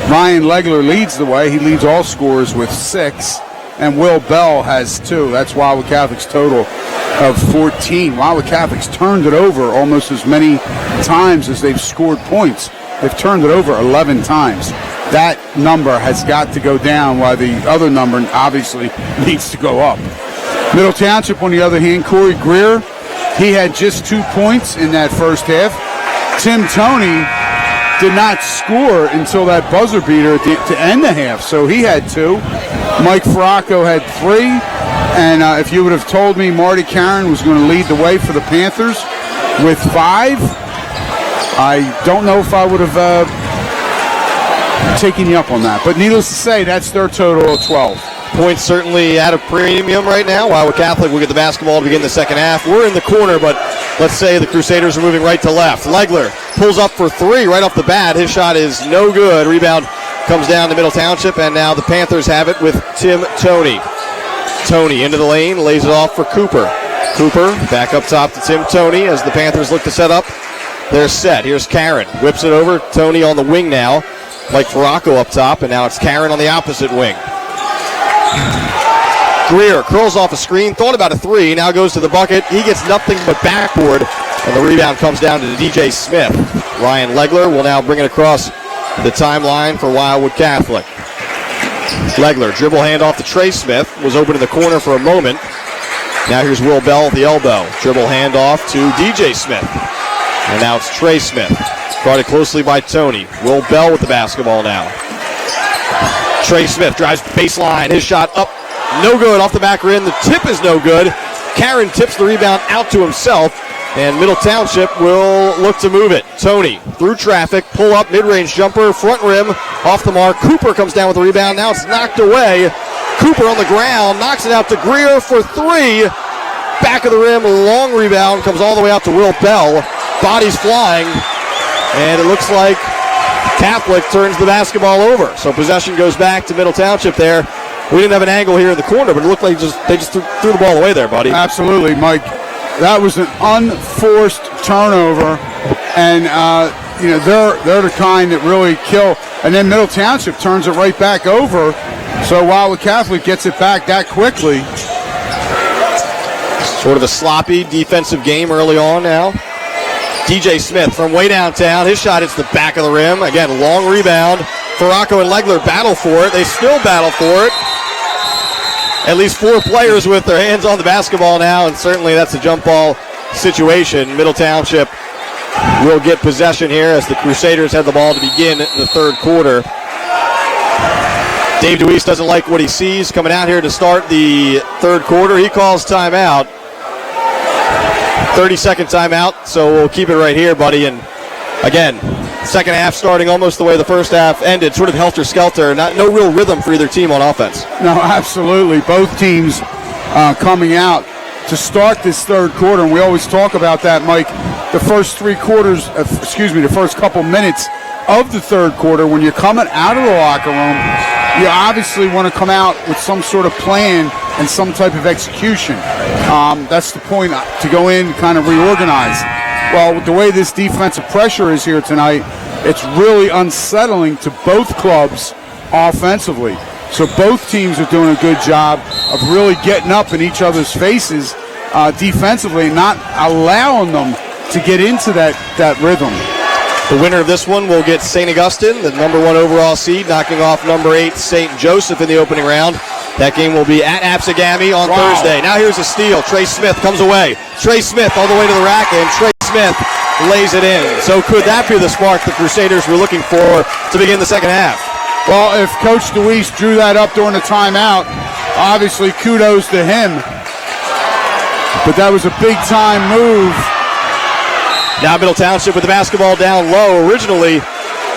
Ryan Legler leads the way. He leads all scorers with 6. And Will Bell has 2. That's Wildwood Catholic's total of 14. Wildwood Catholic's turned it over almost as many times as they've scored points. They've turned it over 11 times. That number has got to go down, while the other number obviously needs to go up. Middle Township, on the other hand, Corey Greer, he had just 2 points in that first half. Tim Toney did not score until that buzzer beater to end the half, so he had 2. Mike Faracco had 3, and if you would have told me Marty Karen was going to lead the way for the Panthers with 5, I don't know if I would have taken you up on that. But needless to say, that's their total of 12. Points certainly at a premium right now. Wildwood Catholic will get the basketball to begin the second half. We're in the corner, but let's say the Crusaders are moving right to left. Legler pulls up for 3 right off the bat. His shot is no good. Rebound comes down to Middle Township, and now the Panthers have it with Tim Toney. Toney into the lane, lays it off for Cooper. Cooper back up top to Tim Toney as the Panthers look to set up their set. Here's Karen. Whips it over. Toney on the wing now. Mike Faracco up top, and now it's Karen on the opposite wing. Greer curls off a screen, thought about a 3, now goes to the bucket. He gets nothing but backboard, and the rebound comes down to DJ Smith. Ryan Legler will now bring it across the timeline for Wildwood Catholic. Legler, dribble handoff to Trey Smith, was open in the corner for a moment. Now here's Will Bell at the elbow. Dribble handoff to DJ Smith. And now it's Trey Smith. Guarded closely by Toney. Will Bell with the basketball now. Trey Smith drives baseline. His shot up. No good off the back rim. The tip is no good. Karen tips the rebound out to himself. And Middle Township will look to move it. Toney through traffic. Pull up. Mid-range jumper. Front rim. Off the mark. Cooper comes down with the rebound. Now it's knocked away. Cooper on the ground. Knocks it out to Greer for 3. Back of the rim. Long rebound. Comes all the way out to Will Bell. Bodies flying. And it looks like Catholic turns the basketball over. So possession goes back to Middle Township there. We didn't have an angle here in the corner, but it looked like they just threw the ball away there, buddy. Absolutely, Mike. That was an unforced turnover, and they're the kind that really kill. And then Middle Township turns it right back over, so Wildwood Catholic gets it back that quickly. Sort of a sloppy defensive game early on now. DJ Smith from way downtown. His shot hits the back of the rim. Again, long rebound. Faracco and Legler battle for it. They still battle for it. At least 4 players with their hands on the basketball now, and certainly that's a jump ball situation. Middle Township will get possession here as the Crusaders have the ball to begin the third quarter. Dave DeWeese doesn't like what he sees coming out here to start the third quarter. He calls timeout. 30-second timeout, so we'll keep it right here, buddy. And again, second half starting almost the way the first half ended, sort of helter-skelter, no real rhythm for either team on offense. No, absolutely. Both teams coming out to start this third quarter, and we always talk about that, Mike. The first the first couple minutes of the third quarter, when you're coming out of the locker room, you obviously want to come out with some sort of plan and some type of execution. That's the point, to go in, kind of reorganize. Well, with the way this defensive pressure is here tonight, it's really unsettling to both clubs offensively. So both teams are doing a good job of really getting up in each other's faces defensively, not allowing them to get into that rhythm. The winner of this one will get St. Augustine, the number 1 overall seed, knocking off number 8 St. Joseph in the opening round. That game will be at Apsagami on Thursday. Now here's a steal. Trey Smith comes away. Trey Smith all the way to the rack, and Trey Smith lays it in. So could that be the spark the Crusaders were looking for to begin the second half? Well, if Coach DeWeese drew that up during the timeout, obviously kudos to him. But that was a big-time move. Now Middle Township with the basketball down low. Originally,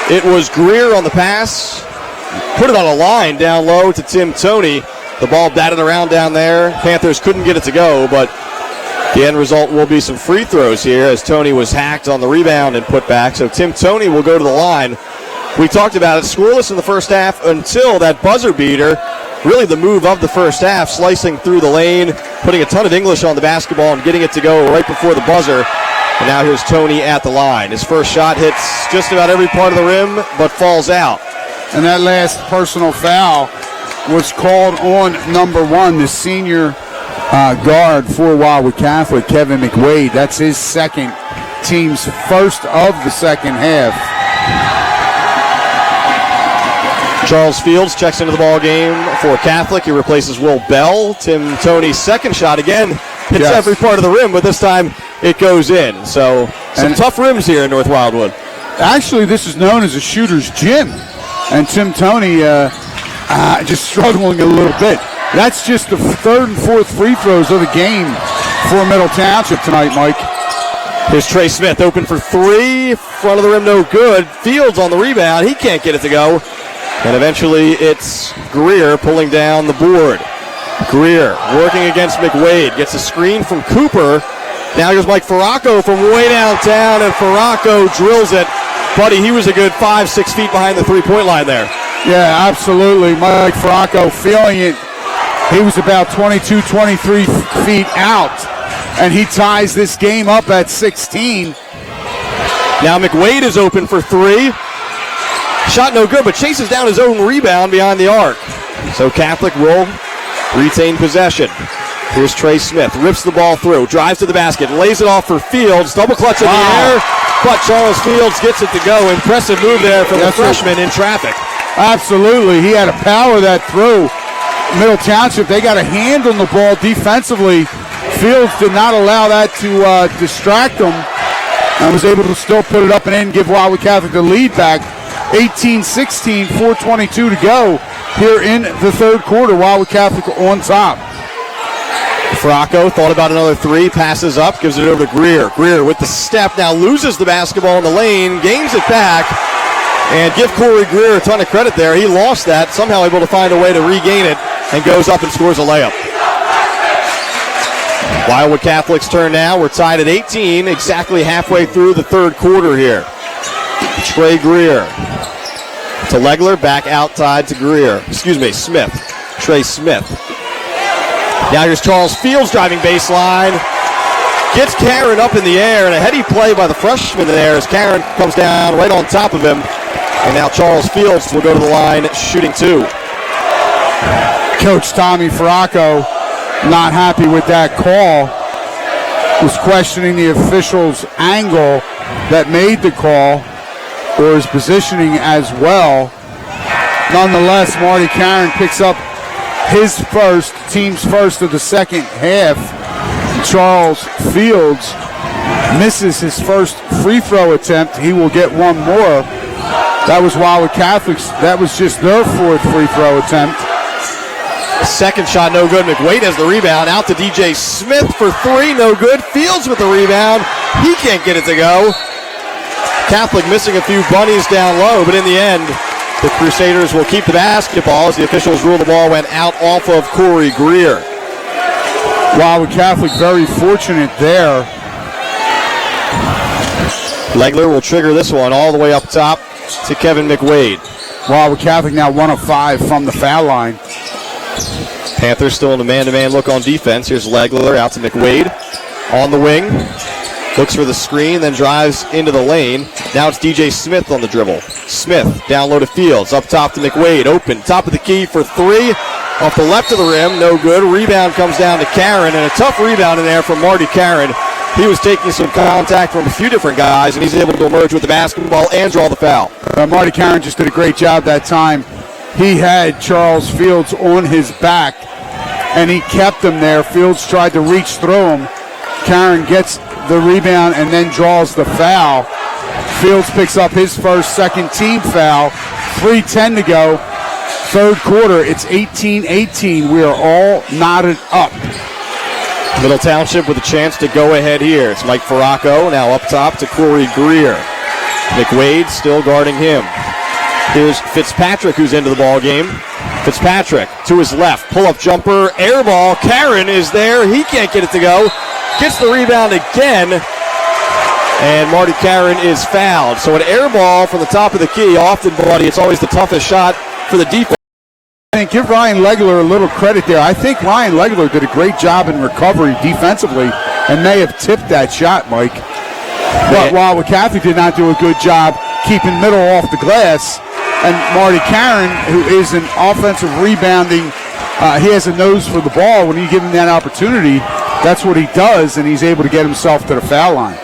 it was Greer on the pass. Put it on a line down low to Tim Toney. The ball batted around down there. Panthers couldn't get it to go, but the end result will be some free throws here as Toney was hacked on the rebound and put back. So Tim Toney will go to the line. We talked about it, scoreless in the first half until that buzzer beater. Really the move of the first half, slicing through the lane, putting a ton of English on the basketball and getting it to go right before the buzzer. And now here's Toney at the line. His first shot hits just about every part of the rim, but falls out. And that last personal foul was called on number 1, the senior guard for Wildwood Catholic, Kevin McWade. That's his second, team's first of the second half. Charles Fields checks into the ball game for Catholic. He replaces Will Bell. Tim Toney's second shot again hits every part of the rim, but this time it goes in. So some tough rims here in North Wildwood. Actually, this is known as a shooter's gym, and Tim Toney just struggling a little bit. That's just the third and fourth free throws of the game for Middle Township tonight, Mike. Here's Trey Smith open for three. Front of the rim, no good. Fields on the rebound. He can't get it to go. And eventually it's Greer pulling down the board. Greer working against McWade. Gets a screen from Cooper. Now here's Mike Farraco from way downtown, and Farraco drills it. Buddy, he was a good 5-6 feet behind the three-point line there. Yeah, absolutely. Mike Farraco feeling it. He was about 22, 23 feet out, and he ties this game up at 16. Now McWade is open for three. Shot no good, but chases down his own rebound behind the arc. So Catholic will retain possession. Here's Trey Smith, rips the ball through, drives to the basket, lays it off for Fields, double clutch in the air, but Charles Fields gets it to go. Impressive move there from the freshman in traffic. Absolutely, he had to power that through. Middle Township, they got a hand on the ball defensively. Fields did not allow that to distract them and was able to still put it up and in, give Wildwood Catholic the lead back. 18-16, 4:22 to go here in the third quarter. Wildwood Catholic on top. Farraco thought about another three, passes up, gives it over to Greer. Greer with the step, now loses the basketball in the lane, gains it back, and give Corey Greer a ton of credit there. He lost that, somehow able to find a way to regain it, and goes up and scores a layup. Wildwood Catholic's turn now. We're tied at 18, exactly halfway through the third quarter here. Trey Greer to Legler, back outside to Greer. Smith. Trey Smith. Now here's Charles Fields driving baseline. Gets Karen up in the air, and a heady play by the freshman there as Karen comes down right on top of him. And now Charles Fields will go to the line shooting two. Coach Tommy Farraco not happy with that call. Was questioning the official's angle that made the call, or his positioning as well. Nonetheless, Marty Karen picks up his first, team's first of the second half. Charles Fields misses his first free throw attempt. He will get one more. That was Wildwood Catholics. That was just their fourth free throw attempt. Second shot, no good. McWade has the rebound. Out to DJ Smith for three, no good. Fields with the rebound. He can't get it to go. Catholic missing a few bunnies down low, but in the end, the Crusaders will keep the basketball as the officials rule the ball went out off of Corey Greer. Wildwood Catholic very fortunate there. Legler will trigger this one all the way up top to Kevin McWade. Wildwood Catholic now 1 of 5 from the foul line. Panthers still in a man-to-man look on defense. Here's Legler out to McWade on the wing. Looks for the screen, then drives into the lane. Now it's DJ Smith on the dribble. Smith down low to Fields, up top to McWade. Open, top of the key for three. Off the left of the rim, no good. Rebound comes down to Karen, and a tough rebound in there from Marty Karen. He was taking some contact from a few different guys, and he's able to emerge with the basketball and draw the foul. Marty Karen just did a great job that time. He had Charles Fields on his back, and he kept him there. Fields tried to reach through him. Karen gets the rebound and then draws the foul. Fields picks up his first second team foul. 3:10 to go. Third quarter, it's 18-18. We are all knotted up. Middle Township with a chance to go ahead here. It's Mike Farraco now up top to Corey Greer. McWade still guarding him. Here's Fitzpatrick, who's into the ball game. Fitzpatrick to his left, pull-up jumper, air ball. Karen is there. He can't get it to go. Gets the rebound again, and Marty Karen is fouled. So an air ball from the top of the key. Often, buddy, it's always the toughest shot for the defense. I think give Ryan Legler a little credit there. I think Ryan Legler did a great job in recovery defensively and may have tipped that shot, Mike. But Wildwood Catholic did not do a good job keeping middle off the glass. And Marty Karen, who is an offensive rebounding, he has a nose for the ball. When you give him that opportunity, that's what he does, and he's able to get himself to the foul line.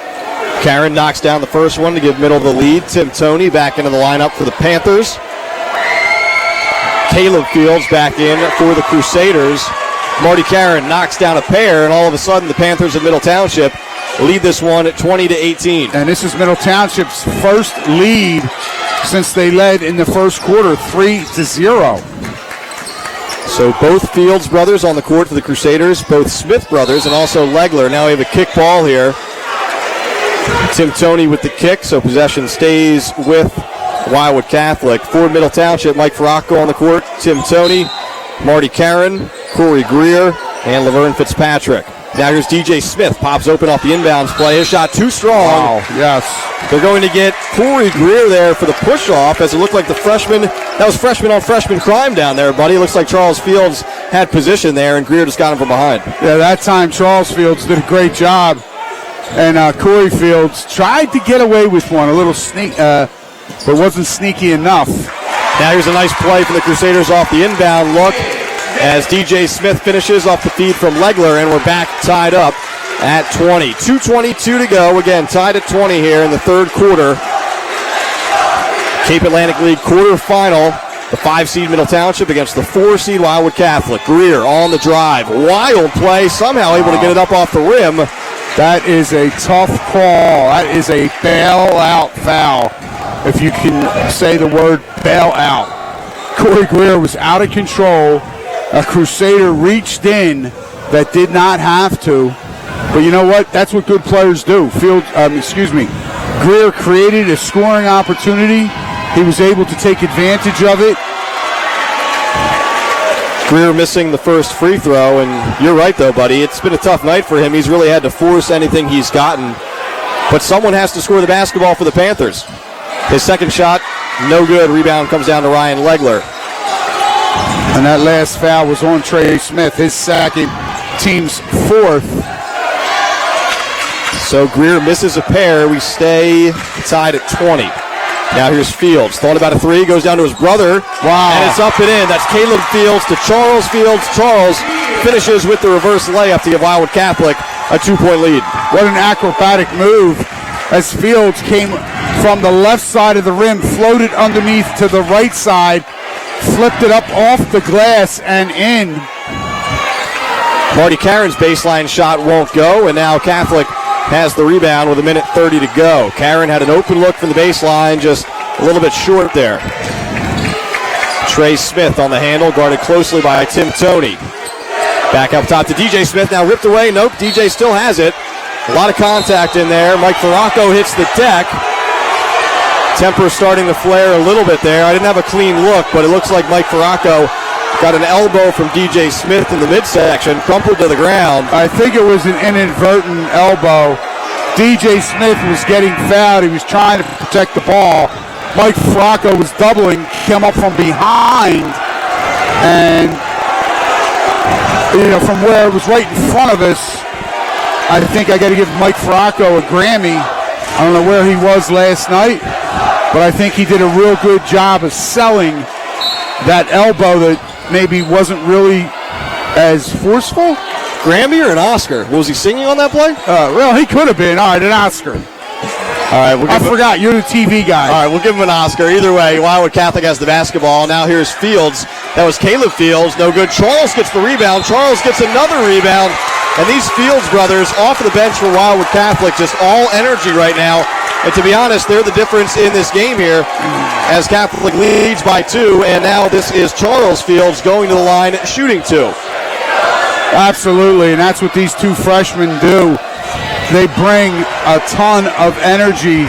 Karen knocks down the first one to give middle the lead. Tim Toney back into the lineup for the Panthers. Caleb Fields back in for the Crusaders. Marty Karen knocks down a pair, and all of a sudden the Panthers of Middle Township lead this one at 20-18. And this is Middle Township's first lead since they led in the first quarter, 3-0. So both Fields brothers on the court for the Crusaders, both Smith brothers, and also Legler. Now we have a kick ball here. Tim Toney with the kick, so possession stays with Wildwood Catholic. For Middle Township, Mike Farraco on the court, Tim Toney, Marty Karen, Corey Greer, and Laverne Fitzpatrick. Now here's DJ Smith, pops open off the inbounds play. His shot too strong. Wow, yes. They're going to get Corey Greer there for the push-off, as it looked like the freshman. That was freshman on freshman crime down there, buddy. It looks like Charles Fields had position there, and Greer just got him from behind. Yeah, that time Charles Fields did a great job. And Corey Fields tried to get away with one, a little sneak, but wasn't sneaky enough. Now here's a nice play for the Crusaders off the inbound look as DJ Smith finishes off the feed from Legler, and we're back tied up at 20. 2:22 to go. Again, tied at 20 here in the third quarter. Cape Atlantic League quarterfinal. The 5-seed Middle Township against the 4-seed Wildwood Catholic. Greer on the drive. Wild play, somehow able to get it up off the rim. That is a tough call. That is a bailout foul, if you can say the word bailout. Corey Greer was out of control. A Crusader reached in that did not have to. But you know what? That's what good players do. Greer created a scoring opportunity. He was able to take advantage of it. Greer missing the first free throw, and you're right, though, buddy. It's been a tough night for him. He's really had to force anything he's gotten. But someone has to score the basketball for the Panthers. His second shot, no good. Rebound comes down to Ryan Legler. And that last foul was on Trey Smith, his second, team's fourth. So Greer misses a pair. We stay tied at 20. Now here's Fields. Thought about a three. Goes down to his brother. Wow. And it's up and in. That's Caleb Fields to Charles Fields. Charles finishes with the reverse layup to give Wildwood Catholic a 2-point lead. What an acrobatic move as Fields came from the left side of the rim, floated underneath to the right side, flipped it up off the glass and in. Marty Karen's baseline shot won't go, and now Catholic has the rebound with 1:30 to go. Karen had an open look from the baseline, just a little bit short there. Trey Smith on the handle, guarded closely by Tim Toney. Back up top to DJ Smith, now ripped away. Nope, DJ still has it. A lot of contact in there. Mike Farraco hits the deck. Temper starting to flare a little bit there. I didn't have a clean look, but it looks like Mike Farraco got an elbow from DJ Smith in the midsection, crumpled to the ground. I think it was an inadvertent elbow. DJ Smith was getting fouled. He was trying to protect the ball. Mike Farraco was doubling, came up from behind, and from where it was right in front of us, I think I got to give Mike Farraco a Grammy. I don't know where he was last night, but I think he did a real good job of selling that elbow that maybe wasn't really as forceful. Grammy or an Oscar? Was he singing on that play? Well, he could have been. All right, an Oscar. All right, I forgot. You're the TV guy. All right, we'll give him an Oscar. Either way, Wildwood Catholic has the basketball. Now here's Fields. That was Caleb Fields. No good. Charles gets the rebound. Charles gets another rebound. And these Fields brothers off of the bench for Wildwood Catholic, just all energy right now. And to be honest, they're the difference in this game here as Catholic leads by 2. And now this is Charles Fields going to the line, shooting 2. Absolutely, and that's what these 2 freshmen do. They bring a ton of energy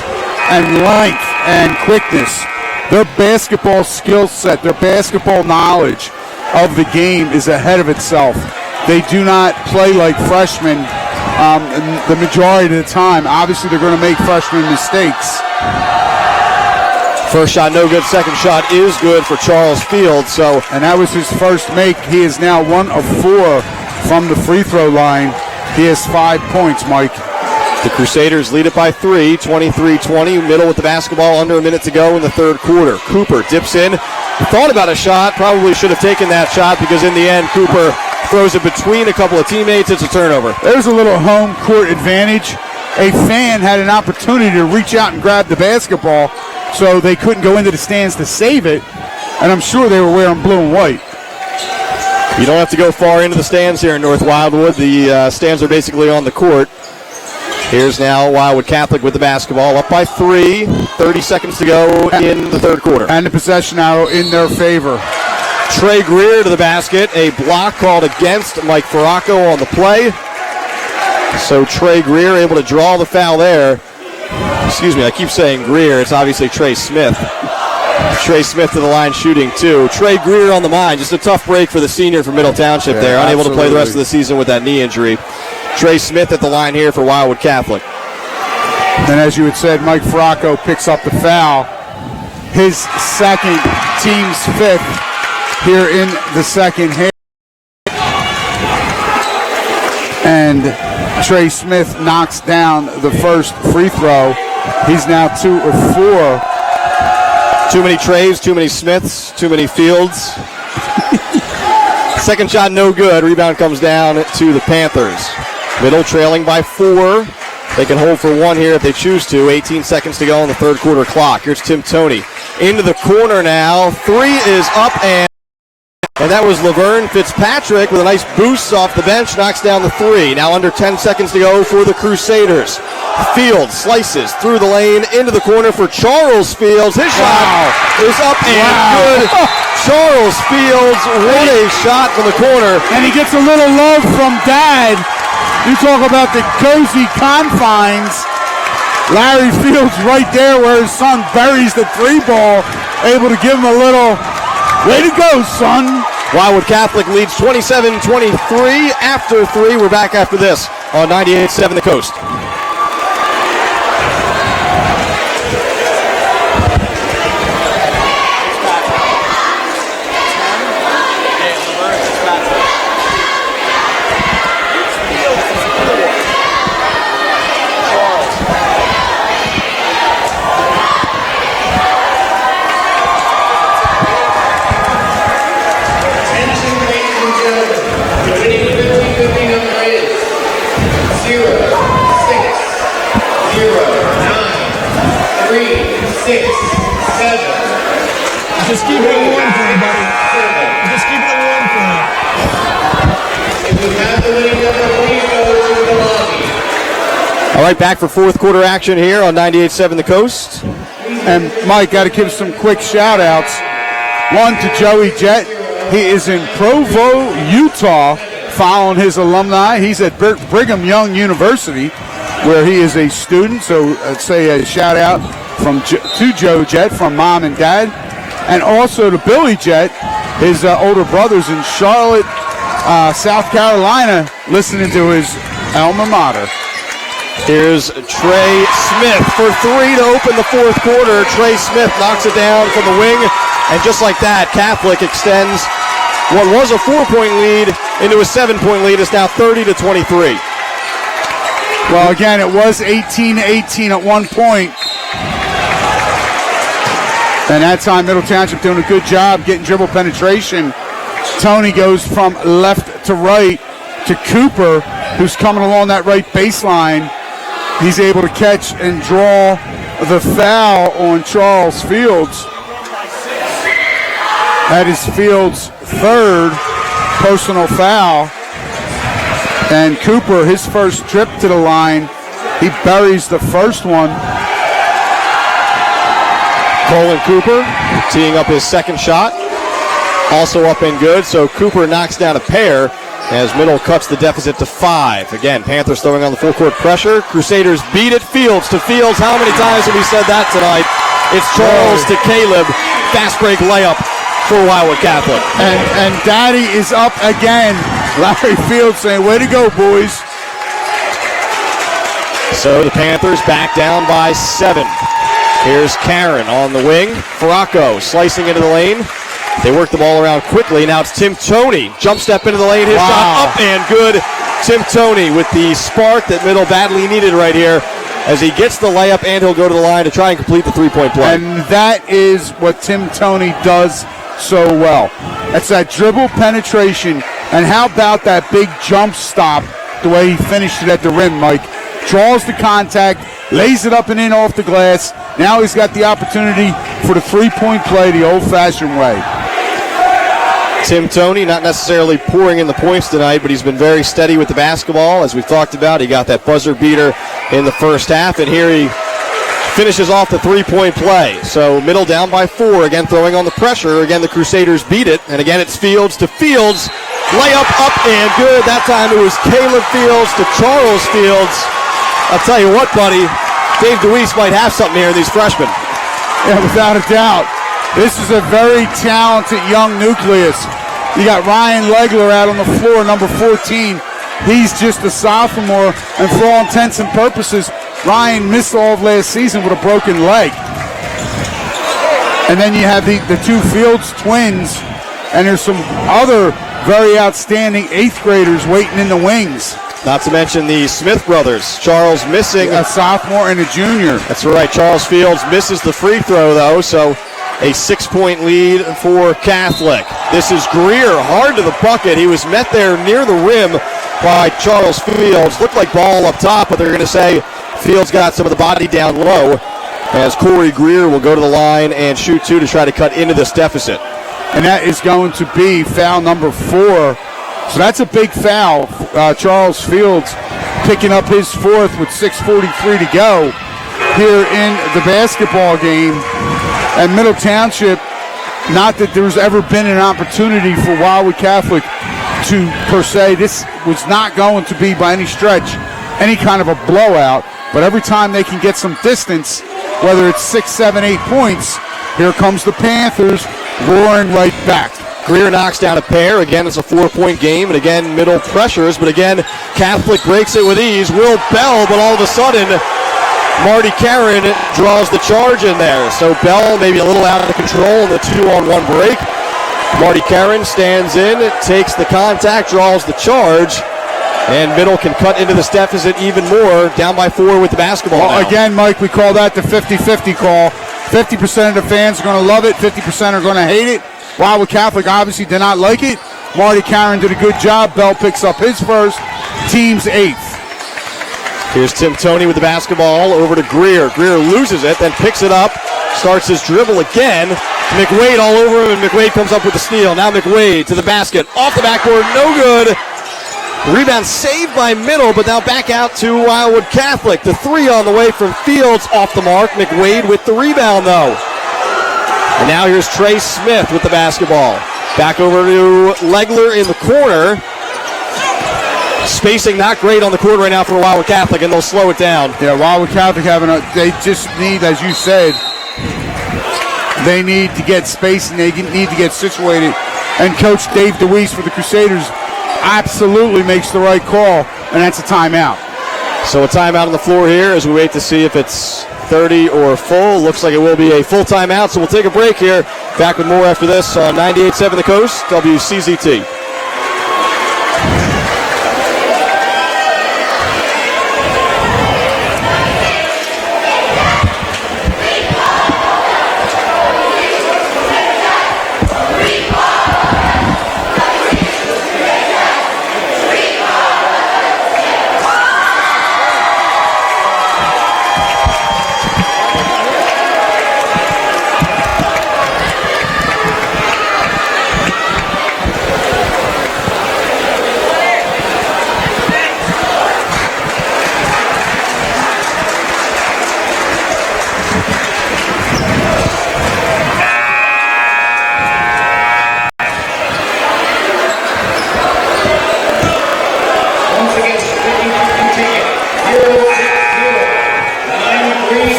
and length and quickness. Their basketball skill set, their basketball knowledge of the game is ahead of itself. They do not play like freshmen the majority of the time. Obviously, they're going to make freshman mistakes. First shot no good, second shot is good for Charles Fields. And that was his first make. He is now 1 of 4 from the free throw line. He has 5 points, Mike. The Crusaders lead it by 3, 23-20. Middle with the basketball, under a minute to go in the third quarter. Cooper dips in, thought about a shot, probably should have taken that shot because in the end, Cooper throws it between a couple of teammates. It's a turnover. There's a little home court advantage. A fan had an opportunity to reach out and grab the basketball, so they couldn't go into the stands to save it, and I'm sure they were wearing blue and white. You don't have to go far into the stands here in North Wildwood. The stands are basically on the court. Here's now Wildwood Catholic with the basketball, up by 3, 30 seconds to go in the third quarter. And the possession arrow in their favor. Trey Greer to the basket, a block called against Mike Faracco on the play. So Trey Greer able to draw the foul there. Excuse me, I keep saying Greer, it's obviously Trey Smith. Trey Smith to the line shooting 2. Trey Greer on the line, just a tough break for the senior from Middle Township there, unable to play the rest of the season with that knee injury. Trey Smith at the line here for Wildwood Catholic. And as you had said, Mike Faracco picks up the foul. His second, team's 5th here in the second half. And Trey Smith knocks down the first free throw. He's now 2 of 4. Too many Treys, too many Smiths, too many Fields. Second shot no good. Rebound comes down to the Panthers. Middle trailing by 4. They can hold for 1 here if they choose to. 18 seconds to go on the third quarter clock. Here's Tim Toney into the corner now. 3 is up, and that was Laverne Fitzpatrick with a nice boost off the bench. Knocks down the 3. Now under 10 seconds to go for the Crusaders. Fields slices through the lane into the corner for Charles Fields. His shot is up and good. Charles Fields, what a shot from the corner. And he gets a little love from Dad. You talk about the cozy confines. Larry Fields right there where his son buries the 3 ball, able to give him a little, way to go, son. Wildwood Catholic leads 27-23 after 3. We're back after this on 98.7 The Coast. Just keep it warm for me, buddy. Just keep it warm for me. If you have the winning number, please go to the lobby. All right, back for fourth quarter action here on 98.7 The Coast. And Mike, got to give some quick shout outs. One to Joey Jett. He is in Provo, Utah, following his alumni. He's at Brigham Young University, where he is a student. So I'd say a shout out to Joe Jett from Mom and Dad. And also to Billy Jett, his older brothers in Charlotte, South Carolina, listening to his alma mater. Here's Trey Smith for 3 to open the fourth quarter. Trey Smith knocks it down from the wing. And just like that, Catholic extends what was a 4-point lead into a 7-point lead. It's now 30-23. Well, again, it was 18-18 at one point. And that time, Middle Township doing a good job getting dribble penetration. Tony goes from left to right to Cooper, who's coming along that right baseline. He's able to catch and draw the foul on Charles Fields. That is Fields' third personal foul. And Cooper, his first trip to the line, he buries the first one. Colin Cooper teeing up his second shot. Also up and good, so Cooper knocks down a pair as Middle cuts the deficit to 5. Again, Panthers throwing on the full court pressure. Crusaders beat it. Fields to Fields. How many times have we said that tonight? It's Charles to Caleb. Fast break layup for Wildwood Catholic. And Daddy is up again. Larry Fields saying, way to go, boys. So the Panthers back down by 7. Here's Karen on the wing. Faracco slicing into the lane. They work the ball around quickly. Now it's Tim Toney. Jump step into the lane. His shot up and good. Tim Toney with the spark that Middle badly needed right here as he gets the layup, and he'll go to the line to try and complete the three-point play. And that is what Tim Toney does so well. That's that dribble penetration. And how about that big jump stop, the way he finished it at the rim, Mike? Draws the contact, lays it up and in off the glass. Now he's got the opportunity for the three-point play the old-fashioned way. Tim Toney not necessarily pouring in the points tonight, but he's been very steady with the basketball. As we've talked about, he got that buzzer beater in the first half, and here he finishes off the three-point play. So Middle down by 4, again throwing on the pressure. Again, the Crusaders beat it, and again it's Fields to Fields. Layup up and good. That time it was Caleb Fields to Charles Fields. I'll tell you what, buddy, Dave DeWeese might have something here in these freshmen. Yeah, without a doubt. This is a very talented young nucleus. You got Ryan Legler out on the floor, number 14. He's just a sophomore, and for all intents and purposes, Ryan missed all of last season with a broken leg. And then you have the two Fields twins, and there's some other very outstanding 8th graders waiting in the wings. Not to mention the Smith brothers. Charles missing. A sophomore and a junior. That's right. Charles Fields misses the free throw, though, so a 6-point lead for Catholic. This is Greer, hard to the bucket. He was met there near the rim by Charles Fields. Looked like ball up top, but they're going to say Fields got some of the body down low, as Corey Greer will go to the line and shoot 2 to try to cut into this deficit. And that is going to be foul number 4. So that's a big foul. Charles Fields picking up his 4th with 6:43 to go here in the basketball game. And Middle Township, not that there's ever been an opportunity for Wildwood Catholic to, per se, this was not going to be by any stretch any kind of a blowout. But every time they can get some distance, whether it's 6, 7, 8 points, here comes the Panthers roaring right back. Greer knocks down a pair. Again, it's a 4-point game, and again, Middle pressures, but again, Catholic breaks it with ease. Will Bell, but all of a sudden, Marty Karen draws the charge in there. So Bell maybe a little out of control in the 2-on-1 break. Marty Karen stands in, takes the contact, draws the charge, and Middle can cut into this deficit even more, down by 4 with the basketball now. Again, Mike, we call that the 50-50 call. 50% of the fans are going to love it, 50% are going to hate it. Wildwood Catholic obviously did not like it. Marty Karen did a good job. Bell picks up his first, team's 8th. Here's Tim Toney with the basketball over to Greer. Greer loses it, then picks it up, starts his dribble again. McWade all over him, and McWade comes up with the steal. Now McWade to the basket, off the backboard, no good. Rebound saved by Middle, but now back out to Wildwood Catholic. The 3 on the way from Fields, off the mark. McWade with the rebound, though. And now here's Trey Smith with the basketball. Back over to Legler in the corner. Spacing not great on the court right now for Wildwood Catholic, and they'll slow it down. Yeah, Wildwood Catholic they just need, as you said, they need to get space and they need to get situated. And Coach Dave DeWeese for the Crusaders absolutely makes the right call, and that's a timeout. So a timeout on the floor here as we wait to see if it's 30 or full. Looks like it will be a full timeout, so we'll take a break here. Back with more after this on 98.7 The Coast, WCZT.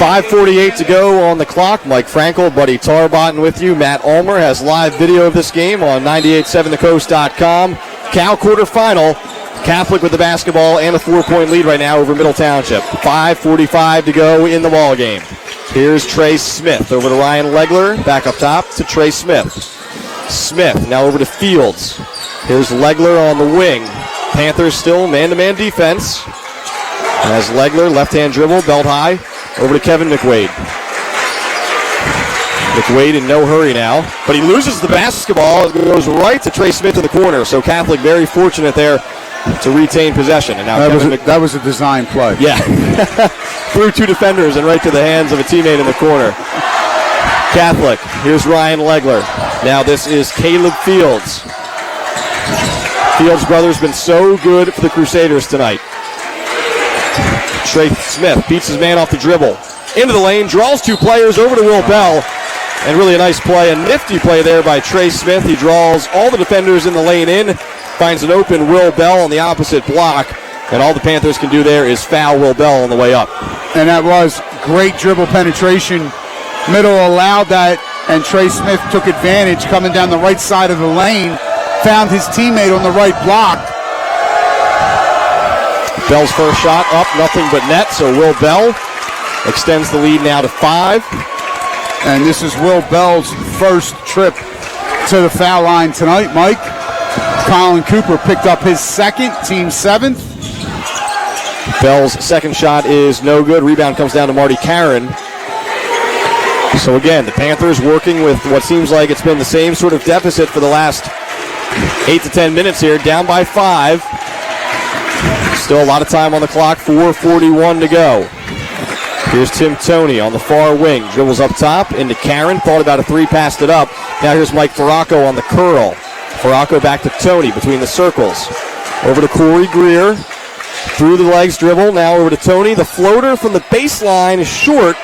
5:48 to go on the clock. Mike Frankel, Buddy Tarbotton with you. Matt Ulmer has live video of this game on 987thecoast.com. Cal quarterfinal. Catholic with the basketball and a 4-point lead right now over Middle Township. 5:45 to go in the ball game. Here's Trey Smith over to Ryan Legler. Back up top to Trey Smith. Smith now over to Fields. Here's Legler on the wing. Panthers still man-to-man defense. As Legler, left-hand dribble, belt high, over to Kevin McWade. McWade in no hurry now, but he loses the basketball. It goes right to Trey Smith in the corner, so Catholic very fortunate there to retain possession. And now that was a design play. Yeah. Through two defenders and right to the hands of a teammate in the corner. Catholic, here's Ryan Legler. Now this is Caleb Fields. Fields' brother's been so good for the Crusaders tonight. Trey Smith beats his man off the dribble. Into the lane, draws two players over to Will Bell. And really a nice play, a nifty play there by Trey Smith. He draws all the defenders in the lane in, finds an open Will Bell on the opposite block, and all the Panthers can do there is foul Will Bell on the way up. And that was great dribble penetration. Middle allowed that, and Trey Smith took advantage coming down the right side of the lane, found his teammate on the right block. Bell's first shot up, nothing but net, so Will Bell extends the lead now to 5. And this is Will Bell's first trip to the foul line tonight, Mike. Colin Cooper picked up his second, team 7th. Bell's second shot is no good. Rebound comes down to Marty Caron. So again, the Panthers working with what seems like it's been the same sort of deficit for the last 8 to 10 minutes here, down by 5. Still a lot of time on the clock, 4:41 to go. Here's Tim Toney on the far wing. Dribbles up top into Caron. Thought about a 3, passed it up. Now here's Mike Farraco on the curl. Farraco back to Toney between the circles. Over to Corey Greer. Through the legs dribble. Now over to Toney. The floater from the baseline is short.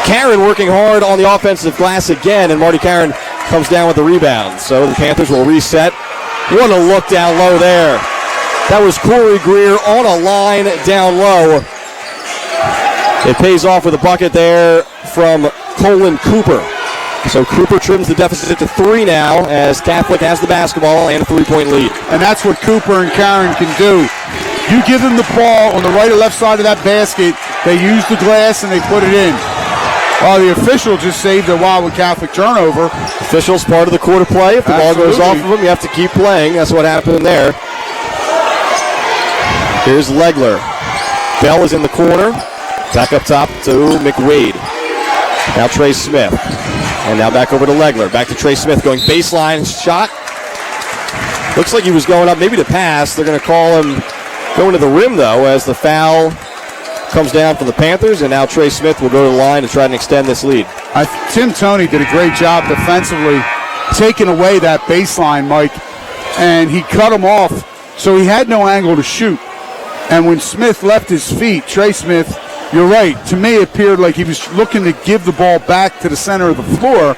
Caron working hard on the offensive glass again, and Marty Caron comes down with the rebound. So the Panthers will reset. What a look down low there. That was Corey Greer on a line down low. It pays off with a bucket there from Colin Cooper. So Cooper trims the deficit to 3 now as Catholic has the basketball and a 3-point lead. And that's what Cooper and Caron can do. You give them the ball on the right or left side of that basket, they use the glass and they put it in. The official just saved a Wildwood Catholic turnover. Official's part of the quarter play. If the ball goes off of him, you have to keep playing. That's what happened there. Here's Legler. Bell is in the corner. Back up top to McWade. Now Trey Smith. And now back over to Legler. Back to Trey Smith going baseline shot. Looks like he was going up maybe to pass. They're going to call him going to the rim, though, as the foul comes down for the Panthers. And now Trey Smith will go to the line to try and extend this lead. Tim Toney did a great job defensively taking away that baseline, Mike. And he cut him off, so he had no angle to shoot. And when Smith left his feet, Trey Smith, you're right. To me, it appeared like he was looking to give the ball back to the center of the floor,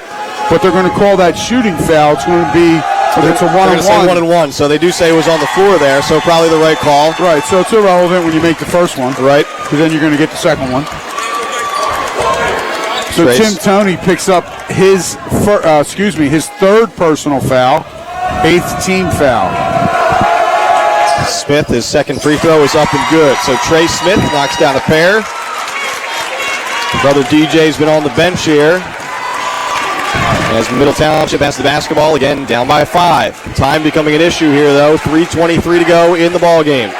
but they're going to call that shooting foul. It's going to be, it's a one-on-one. 1-on-1, so they do say it was on the floor there, so probably the right call. Right, so it's irrelevant when you make the first one. Right. Because then you're going to get the second one. So Tim Toney picks up his third personal foul, 8th team foul. Smith, his second free throw is up and good. So Trey Smith knocks down a pair. Brother DJ's been on the bench here. As Middle Township has the basketball, again down by 5. Time becoming an issue here, though. 3:23 to go in the ball game.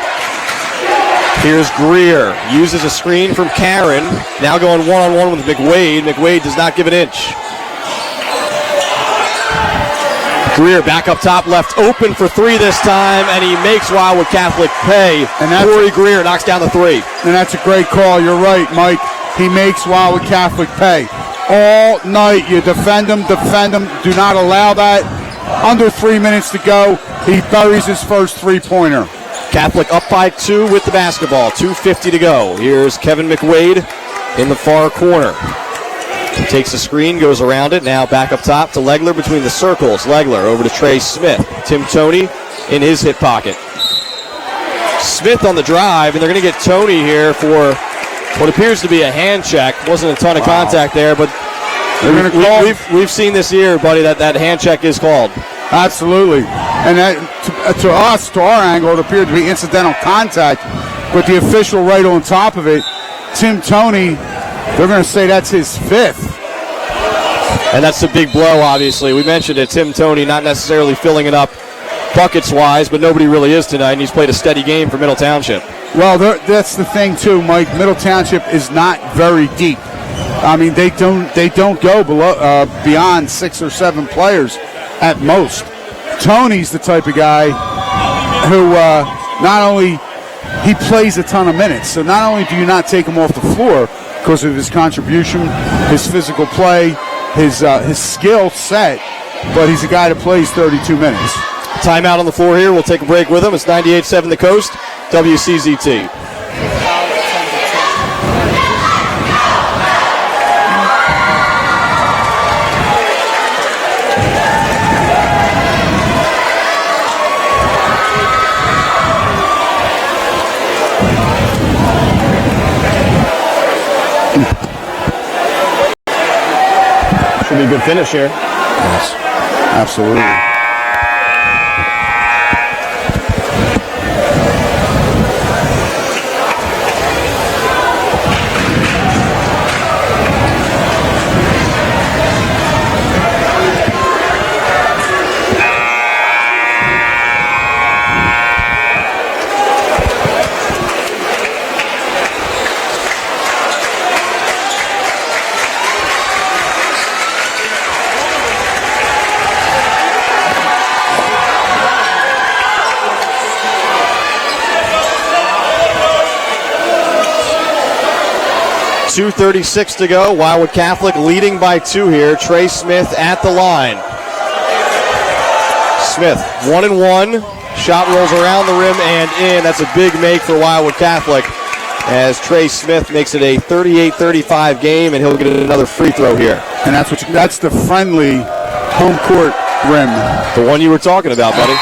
Here's Greer. Uses a screen from Caron. Now going one-on-one with McWade. McWade does not give an inch. Greer back up top, left open for 3 this time, and he makes Wildwood Catholic pay. And Corey Greer knocks down the 3. And that's a great call. You're right, Mike. He makes Wildwood Catholic pay. All night, you defend him. Do not allow that. Under 3 minutes to go, he buries his first 3-pointer. Catholic up by 2 with the basketball. 2:50 to go. Here's Kevin McWade in the far corner. Takes a screen, goes around it. Now back up top to Legler between the circles. Legler over to Trey Smith. Tim Toney in his hip pocket. Smith on the drive, and they're going to get Toney here for what appears to be a hand check. Wasn't a ton of contact there, but They're going to call. we've seen this year, buddy, that hand check is called. Absolutely. And that, to us, to our angle, it appeared to be incidental contact, but the official right on top of it, Tim Toney, they're going to say that's his 5th. And that's a big blow, obviously. We mentioned it, Tim Toney not necessarily filling it up buckets-wise, but nobody really is tonight, and he's played a steady game for Middle Township. Well, that's the thing, too, Mike. Middle Township is not very deep. I mean, they don't go beyond 6 or 7 players at most. Tony's the type of guy who not only he plays a ton of minutes, so not only do you not take him off the floor because of his contribution, his physical play, his skill set, but he's a guy that plays 32 minutes. Timeout on the floor here. We'll take a break with him. It's 98.7 The Coast, WCZT. Should be a good finish here. Yes, absolutely. 2:36 to go. Wildwood Catholic leading by 2 here. Trey Smith at the line. Smith, 1-1. Shot rolls around the rim and in. That's a big make for Wildwood Catholic as Trey Smith makes it a 38-35 game, and he'll get another free throw here. And that's the friendly home court rim. The one you were talking about, buddy.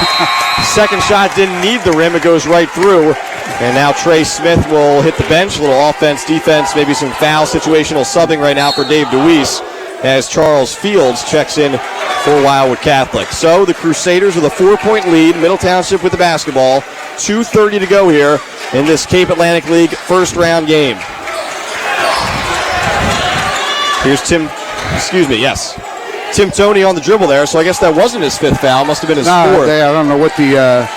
Second shot didn't need the rim. It goes right through. And now Trey Smith will hit the bench. A little offense, defense, maybe some foul situational subbing right now for Dave DeWeese as Charles Fields checks in for Wildwood Catholic. So the Crusaders with a 4-point lead. Middle Township with the basketball. 2:30 to go here in this Cape Atlantic League first round game. Here's Tim Toney on the dribble there, so I guess that wasn't his 5th foul. Must have been his 4th. I don't know what the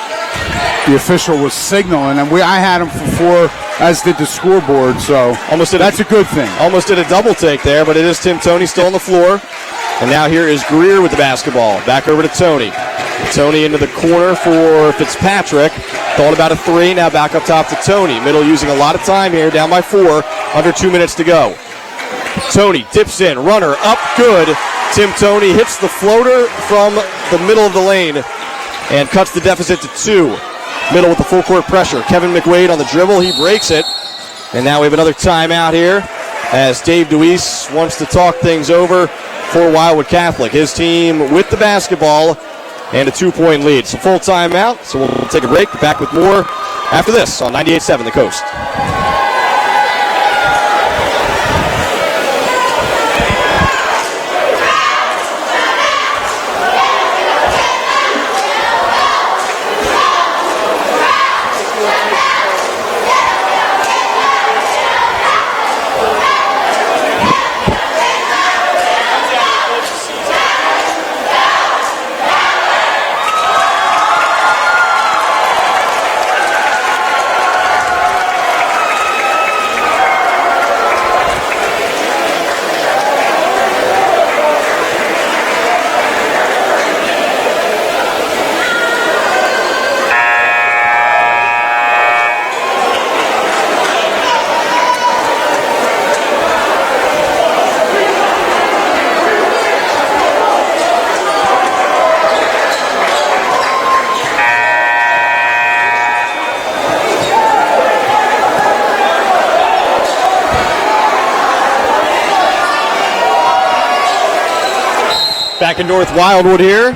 official was signaling, and I had him for 4, as did the scoreboard, so that's a good thing. Almost did a double take there, but it is Tim Toney still on the floor. And now here is Greer with the basketball. Back over to Toney. Toney into the corner for Fitzpatrick. Thought about a 3, now back up top to Toney. Middle using a lot of time here, down by 4, under 2 minutes to go. Toney dips in, runner up, good. Tim Toney hits the floater from the middle of the lane and cuts the deficit to 2. Middle with the full court pressure. Kevin McWade on the dribble. He breaks it. And now we have another timeout here as Dave DeWeese wants to talk things over for Wildwood Catholic. His team with the basketball and a 2-point lead. So full timeout. So we'll take a break. Back with more after this on 98.7 The Coast. Back in North Wildwood here.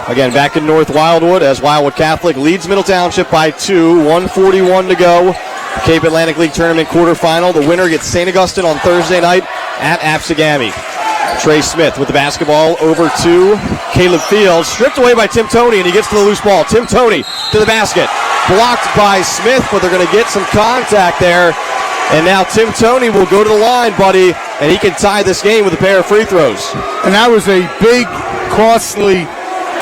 Again, back in North Wildwood as Wildwood Catholic leads Middle Township by 2. 1:41 to go Cape Atlantic League Tournament quarterfinal. The winner gets St. Augustine on Thursday night at Absegami. Trey Smith with the basketball over to Caleb Fields. Stripped away by Tim Toney, and he gets to the loose ball. Tim Toney to the basket. Blocked by Smith, but they're going to get some contact there. And now Tim Toney will go to the line, buddy, and he can tie this game with a pair of free throws. And that was a big, costly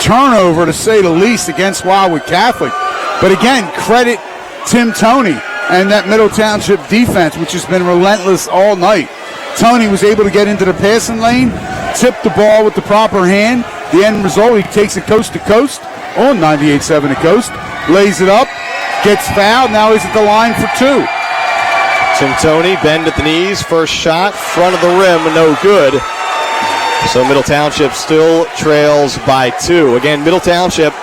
turnover, to say the least, against Wildwood Catholic. But again, credit Tim Toney and that Middle Township defense, which has been relentless all night. Toney was able to get into the passing lane, tip the ball with the proper hand. The end result, he takes it coast to coast on 98.7 The Coast, lays it up, gets fouled. Now he's at the line for two. Tim Toney, bend at the knees, first shot, front of the rim, no good. So Middle Township still trails by two. Again, Middle Township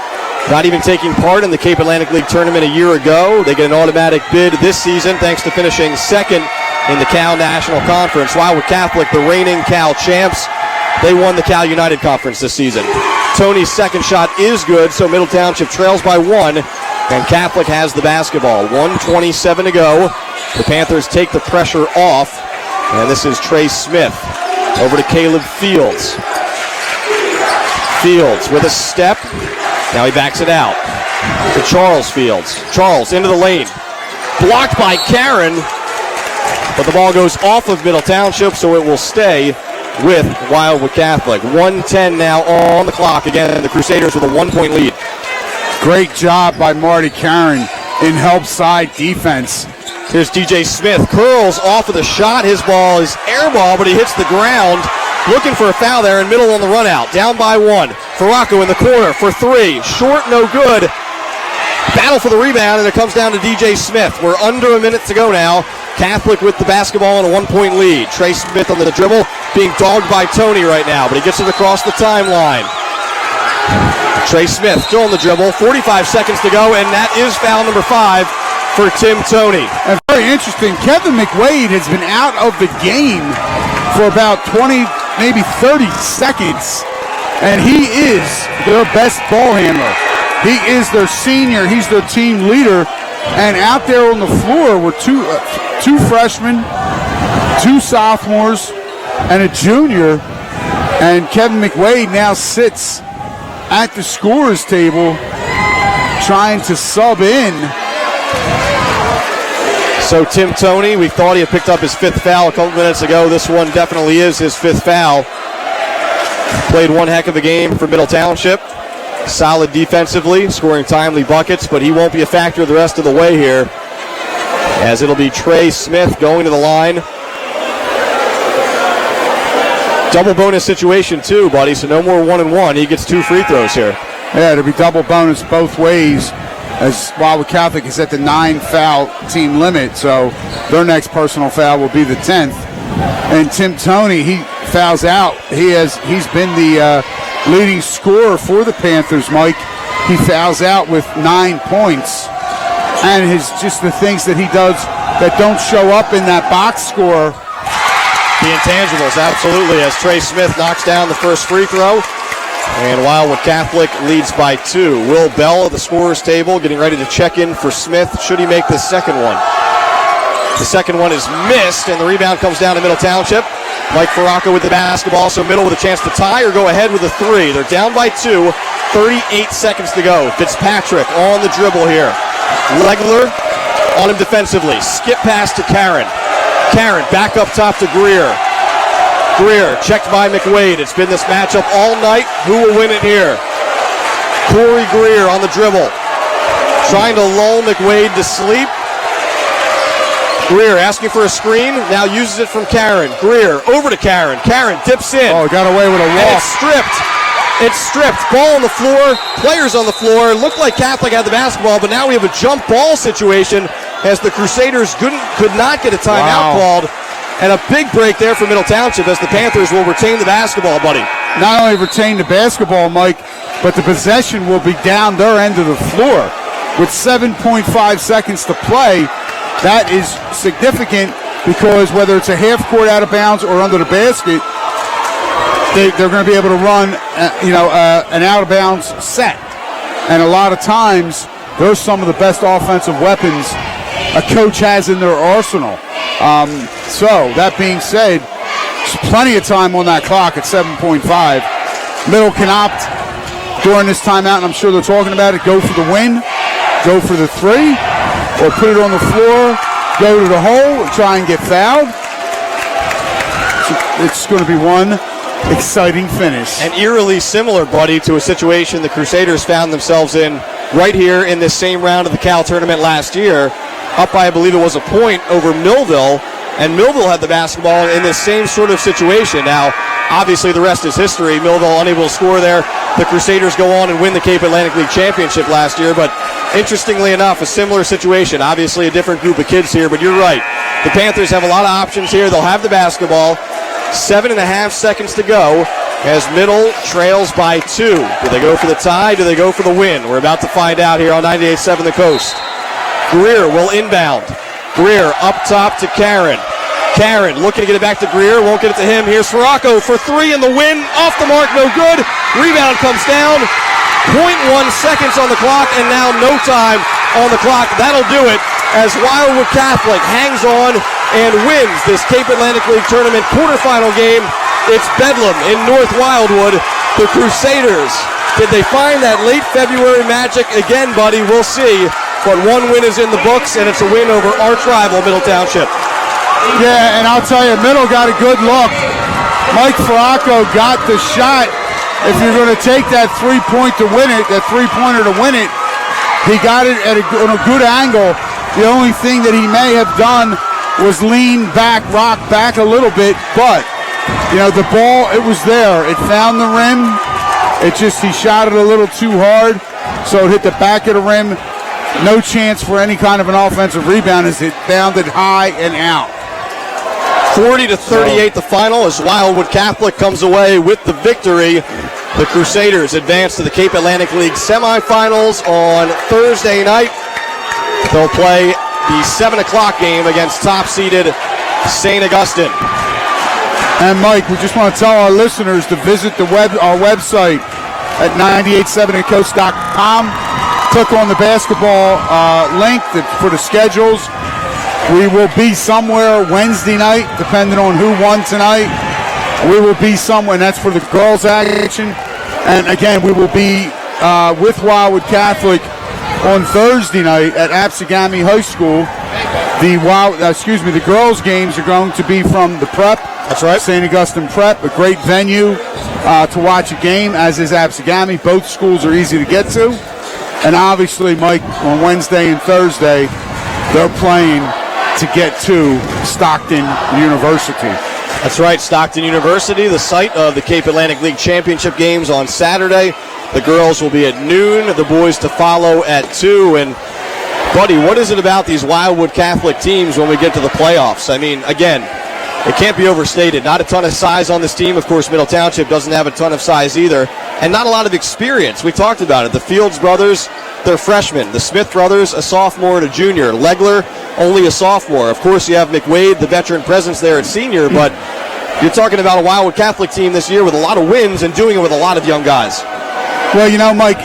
not even taking part in the Cape Atlantic League Tournament a year ago. They get an automatic bid this season thanks to finishing second in the Cal National Conference. Wildwood Catholic, the reigning Cal champs, they won the Cal United Conference this season. Toney's second shot is good, so Middle Township trails by one, and Catholic has the basketball. 1:27 to go. The Panthers take the pressure off, and this is Trey Smith over to Caleb Fields. Fields with a step. Now he backs it out to Charles Fields. Charles into the lane. Blocked by Karen, but the ball goes off of Middle Township, so it will stay with Wildwood Catholic. 1:10 now on the clock. Again, the Crusaders with a 1-point lead. Great job by Marty Karen in help side defense. Here's DJ Smith. Curls off of the shot. His ball is air ball, but he hits the ground. Looking for a foul there in middle on the run out. Down by one. Farraco in the corner for three. Short, no good. Battle for the rebound, and it comes down to DJ Smith. We're under a minute to go now. Catholic with the basketball in a 1-point lead. Trey Smith on the dribble, being dogged by Toney right now, but he gets it across the timeline. Trey Smith still on the dribble. 45 seconds to go, and that is foul number 5 for Tim Toney. And very interesting, Kevin McWade has been out of the game for about 20, maybe 30 seconds, and he is their best ball handler. He is their senior. He's their team leader. And out there on the floor were two freshmen, 2 sophomores, and a junior. And Kevin McWade now sits at the scorer's table trying to sub in. So Tim Toney, we thought he had picked up his 5th foul a couple minutes ago. This one definitely is his 5th foul. Played one heck of a game for Middle Township. Solid defensively, scoring timely buckets, but he won't be a factor the rest of the way here, as it'll be Trey Smith going to the line. Double bonus situation too, buddy, so no more 1-and-1. He gets 2 free throws here. Yeah, it'll be double bonus both ways, as Wildwood Catholic is at the 9-foul team limit, so their next personal foul will be the 10th. And Tim Toney, he fouls out. He's been the leading scorer for the Panthers, Mike. He fouls out with 9 points. And just the things that he does that don't show up in that box score. The intangibles, absolutely, as Trey Smith knocks down the first free throw. And Wildwood Catholic leads by 2. Will Bell at the scorer's table getting ready to check in for Smith. Should he make the second one? The second one is missed, and the rebound comes down to Middle Township. Mike Farraco with the basketball, so Middle with a chance to tie or go ahead with a 3. They're down by 2, 38 seconds to go. Fitzpatrick on the dribble here. Legler on him defensively. Skip pass to Karen. Karen back up top to Greer. Greer checked by McWade. It's been this matchup all night. Who will win it here? Corey Greer on the dribble. Trying to lull McWade to sleep. Greer asking for a screen, now uses it from Karen. Greer over to Karen. Karen dips in. Oh, got away with a walk. And it's stripped. It's stripped. Ball on the floor, players on the floor. Looked like Catholic had the basketball, but now we have a jump ball situation as the Crusaders could not get a timeout called. And a big break there for Middle Township as the Panthers will retain the basketball, buddy. Not only retain the basketball, Mike, but the possession will be down their end of the floor. With 7.5 seconds to play, that is significant because whether it's a half court out of bounds or under the basket, they're going to be able to run an out of bounds set. And a lot of times, those are some of the best offensive weapons a coach has in their arsenal. So that being said, there's plenty of time on that clock at 7.5. Middle can opt during this timeout, and I'm sure they're talking about it, go for the win, go for the three, or put it on the floor, go to the hole, and try and get fouled. It's going to be one exciting finish. And eerily similar, buddy, to a situation the Crusaders found themselves in right here in this same round of the Cal tournament last year, up by, I believe it was a point over Millville, and Millville had the basketball in this same sort of situation. Now, obviously the rest is history. Millville unable to score there. The Crusaders go on and win the Cape Atlantic League Championship last year, but interestingly enough, a similar situation. Obviously a different group of kids here, but you're right. The Panthers have a lot of options here. They'll have the basketball. 7.5 seconds to go as Middle trails by 2. Do they go for the tie? Do they go for the win? We're about to find out here on 98.7 The Coast. Greer will inbound. Greer up top to Karen. Karen looking to get it back to Greer. Won't get it to him. Here's Farraco for 3 and the win. Off the mark, no good. Rebound comes down. 0.1 seconds on the clock, and now no time on the clock. That'll do it as Wildwood Catholic hangs on and wins this Cape Atlantic League Tournament quarterfinal game. It's Bedlam in North Wildwood. The Crusaders, did they find that late February magic again, buddy? We'll see. But one win is in the books, and it's a win over arch rival Middle Township. Yeah, and I'll tell you, Middle got a good look. Mike Farraco got the shot. If you're going to take that 3-point to win it, that 3-pointer to win it, he got it at on a good angle. The only thing that he may have done was lean back, rock back a little bit, but, you know, the ball, it was there. It found the rim. It just, he shot it a little too hard, so it hit the back of the rim. No chance for any kind of an offensive rebound as it bounded high and out. 40-38 the final as Wildwood Catholic comes away with the victory. The Crusaders advance to the Cape Atlantic League semifinals on Thursday night. They'll play the 7 o'clock game against top-seeded St. Augustine. And Mike, we just want to tell our listeners to visit our website at 987thecoast.com. Click on the basketball link for the schedules. We will be somewhere Wednesday night, depending on who won tonight. We will be somewhere, and that's for the girls' action. And again, we will be with Wildwood Catholic on Thursday night at Absegami High School. The girls' games are going to be from the Prep. That's right. St. Augustine Prep, a great venue to watch a game, as is Absegami. Both schools are easy to get to. And obviously, Mike, on Wednesday and Thursday, they're playing to get to Stockton University. That's right, Stockton University, the site of the Cape Atlantic League Championship games on Saturday. The girls will be at noon, the boys to follow at 2. And, buddy, what is it about these Wildwood Catholic teams when we get to the playoffs? I mean, again, it can't be overstated. Not a ton of size on this team. Of course, Middle Township doesn't have a ton of size either. And not a lot of experience. We talked about it. The Fields brothers, they're freshmen. The Smith brothers, a sophomore and a junior. Legler, only a sophomore. Of course, you have McWade, the veteran presence there at senior, but you're talking about a Wildwood Catholic team this year with a lot of wins and doing it with a lot of young guys. Well, you know, Mike,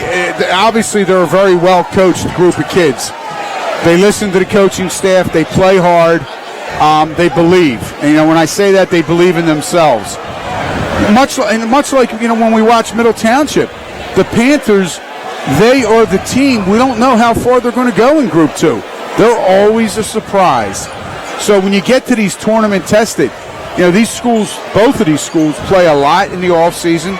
obviously they're a very well-coached group of kids. They listen to the coaching staff. They play hard. They believe. And, you know, when I say that, they believe in themselves. Much like, you know, when we watch Middle Township, the Panthers, they are the team. We don't know how far they're going to go in Group 2. They're always a surprise. So when you get to these tournament tested, you know, these schools, both of these schools play a lot in the off season.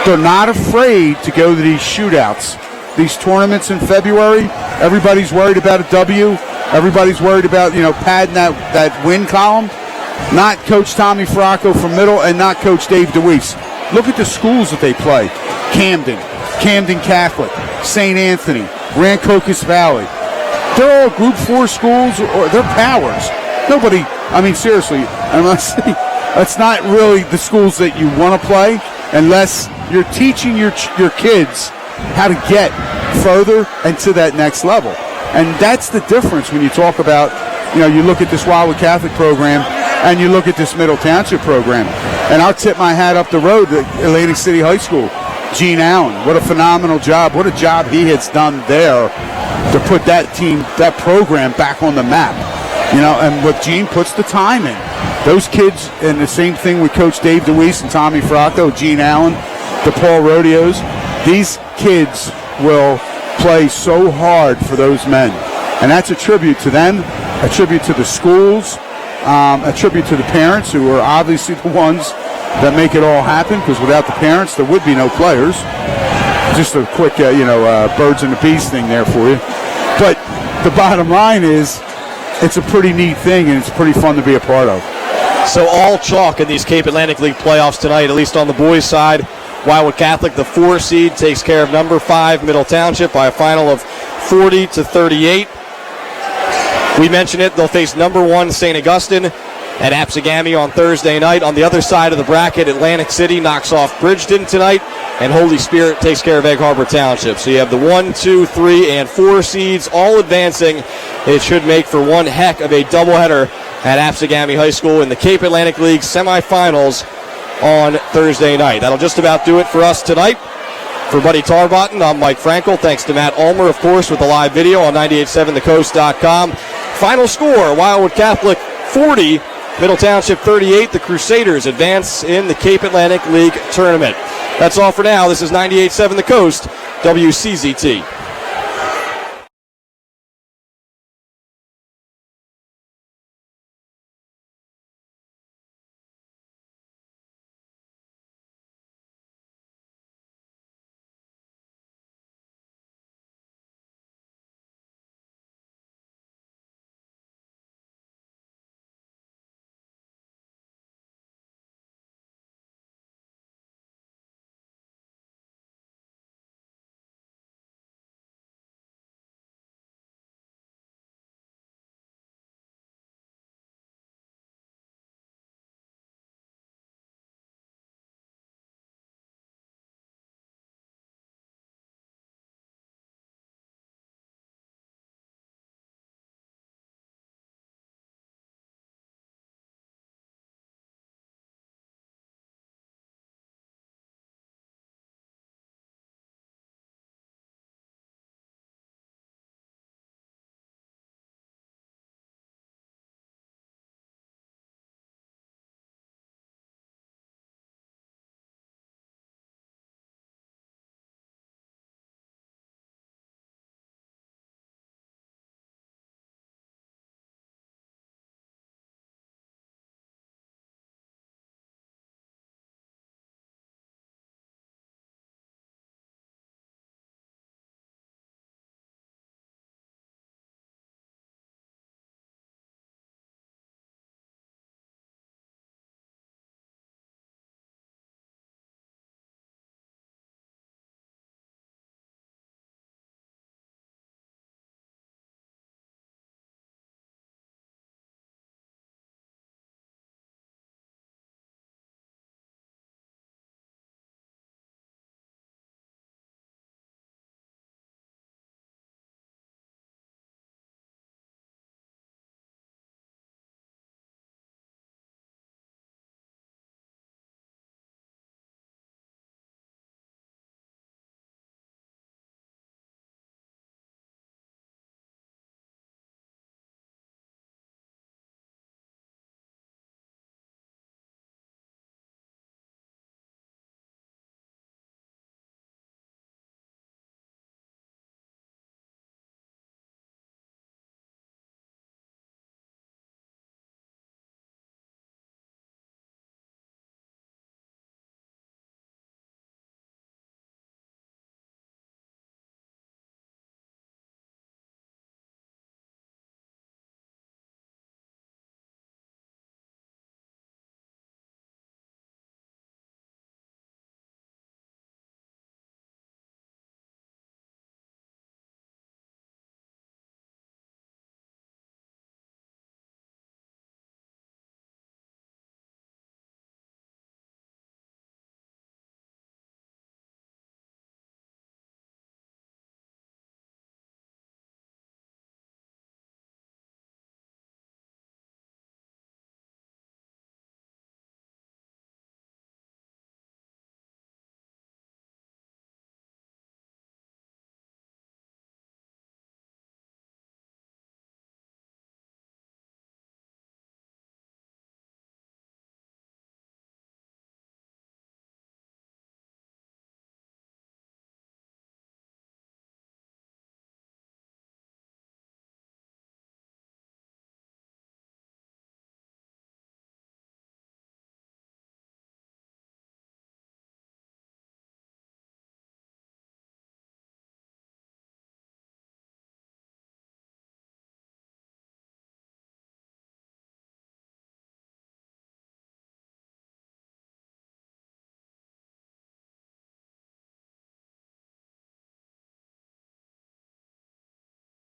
They're not afraid to go to these shootouts, these tournaments in February. Everybody's worried about a W. Everybody's worried about, you know, padding that win column. Not Coach Tommy Farraco from Middle and not Coach Dave DeWeese. Look at the schools that they play. Camden Catholic, St. Anthony, Rancocas Valley. They're all Group 4 schools, or they're powers. Nobody, I mean, seriously, that's not really the schools that you want to play unless you're teaching your kids how to get further and to that next level. And that's the difference when you talk about, you know, you look at this Wildwood Catholic program and you look at this Middle Township program. And I'll tip my hat up the road to Atlantic City High School. Gene Allen, what a phenomenal job. What a job he has done there. to put that team, that program back on the map. You know, and what Gene puts the time in. Those kids, and the same thing with Coach Dave DeWeese and Tommy Fracco, Gene Allen, the Paul Rodeos. These kids will play so hard for those men. And that's a tribute to them, a tribute to the schools, a tribute to the parents who are obviously the ones that make it all happen, because without the parents, there would be no players. Just a quick, birds and the bees thing there for you. But the bottom line is, it's a pretty neat thing, and it's pretty fun to be a part of. So all chalk in these Cape Atlantic League playoffs tonight, at least on the boys' side. Wildwood Catholic, the 4 seed, takes care of number 5 Middle Township by a final of 40-38. We mentioned it, they'll face number 1 St. Augustine at Apsagami on Thursday night. On the other side of the bracket, Atlantic City knocks off Bridgeton tonight, and Holy Spirit takes care of Egg Harbor Township. So you have the 1, 2, 3, and 4 seeds all advancing. It should make for one heck of a doubleheader at Apsagami High School in the Cape Atlantic League semifinals on Thursday night. That'll just about do it for us tonight. For Buddy Tarbotton, I'm Mike Frankel. Thanks to Matt Ulmer, of course, with the live video on 987thecoast.com. Final score, Wildwood Catholic 40, Middle Township 38. The Crusaders advance in the Cape Atlantic League tournament. That's all for now. This is 98.7 The Coast, WCZT.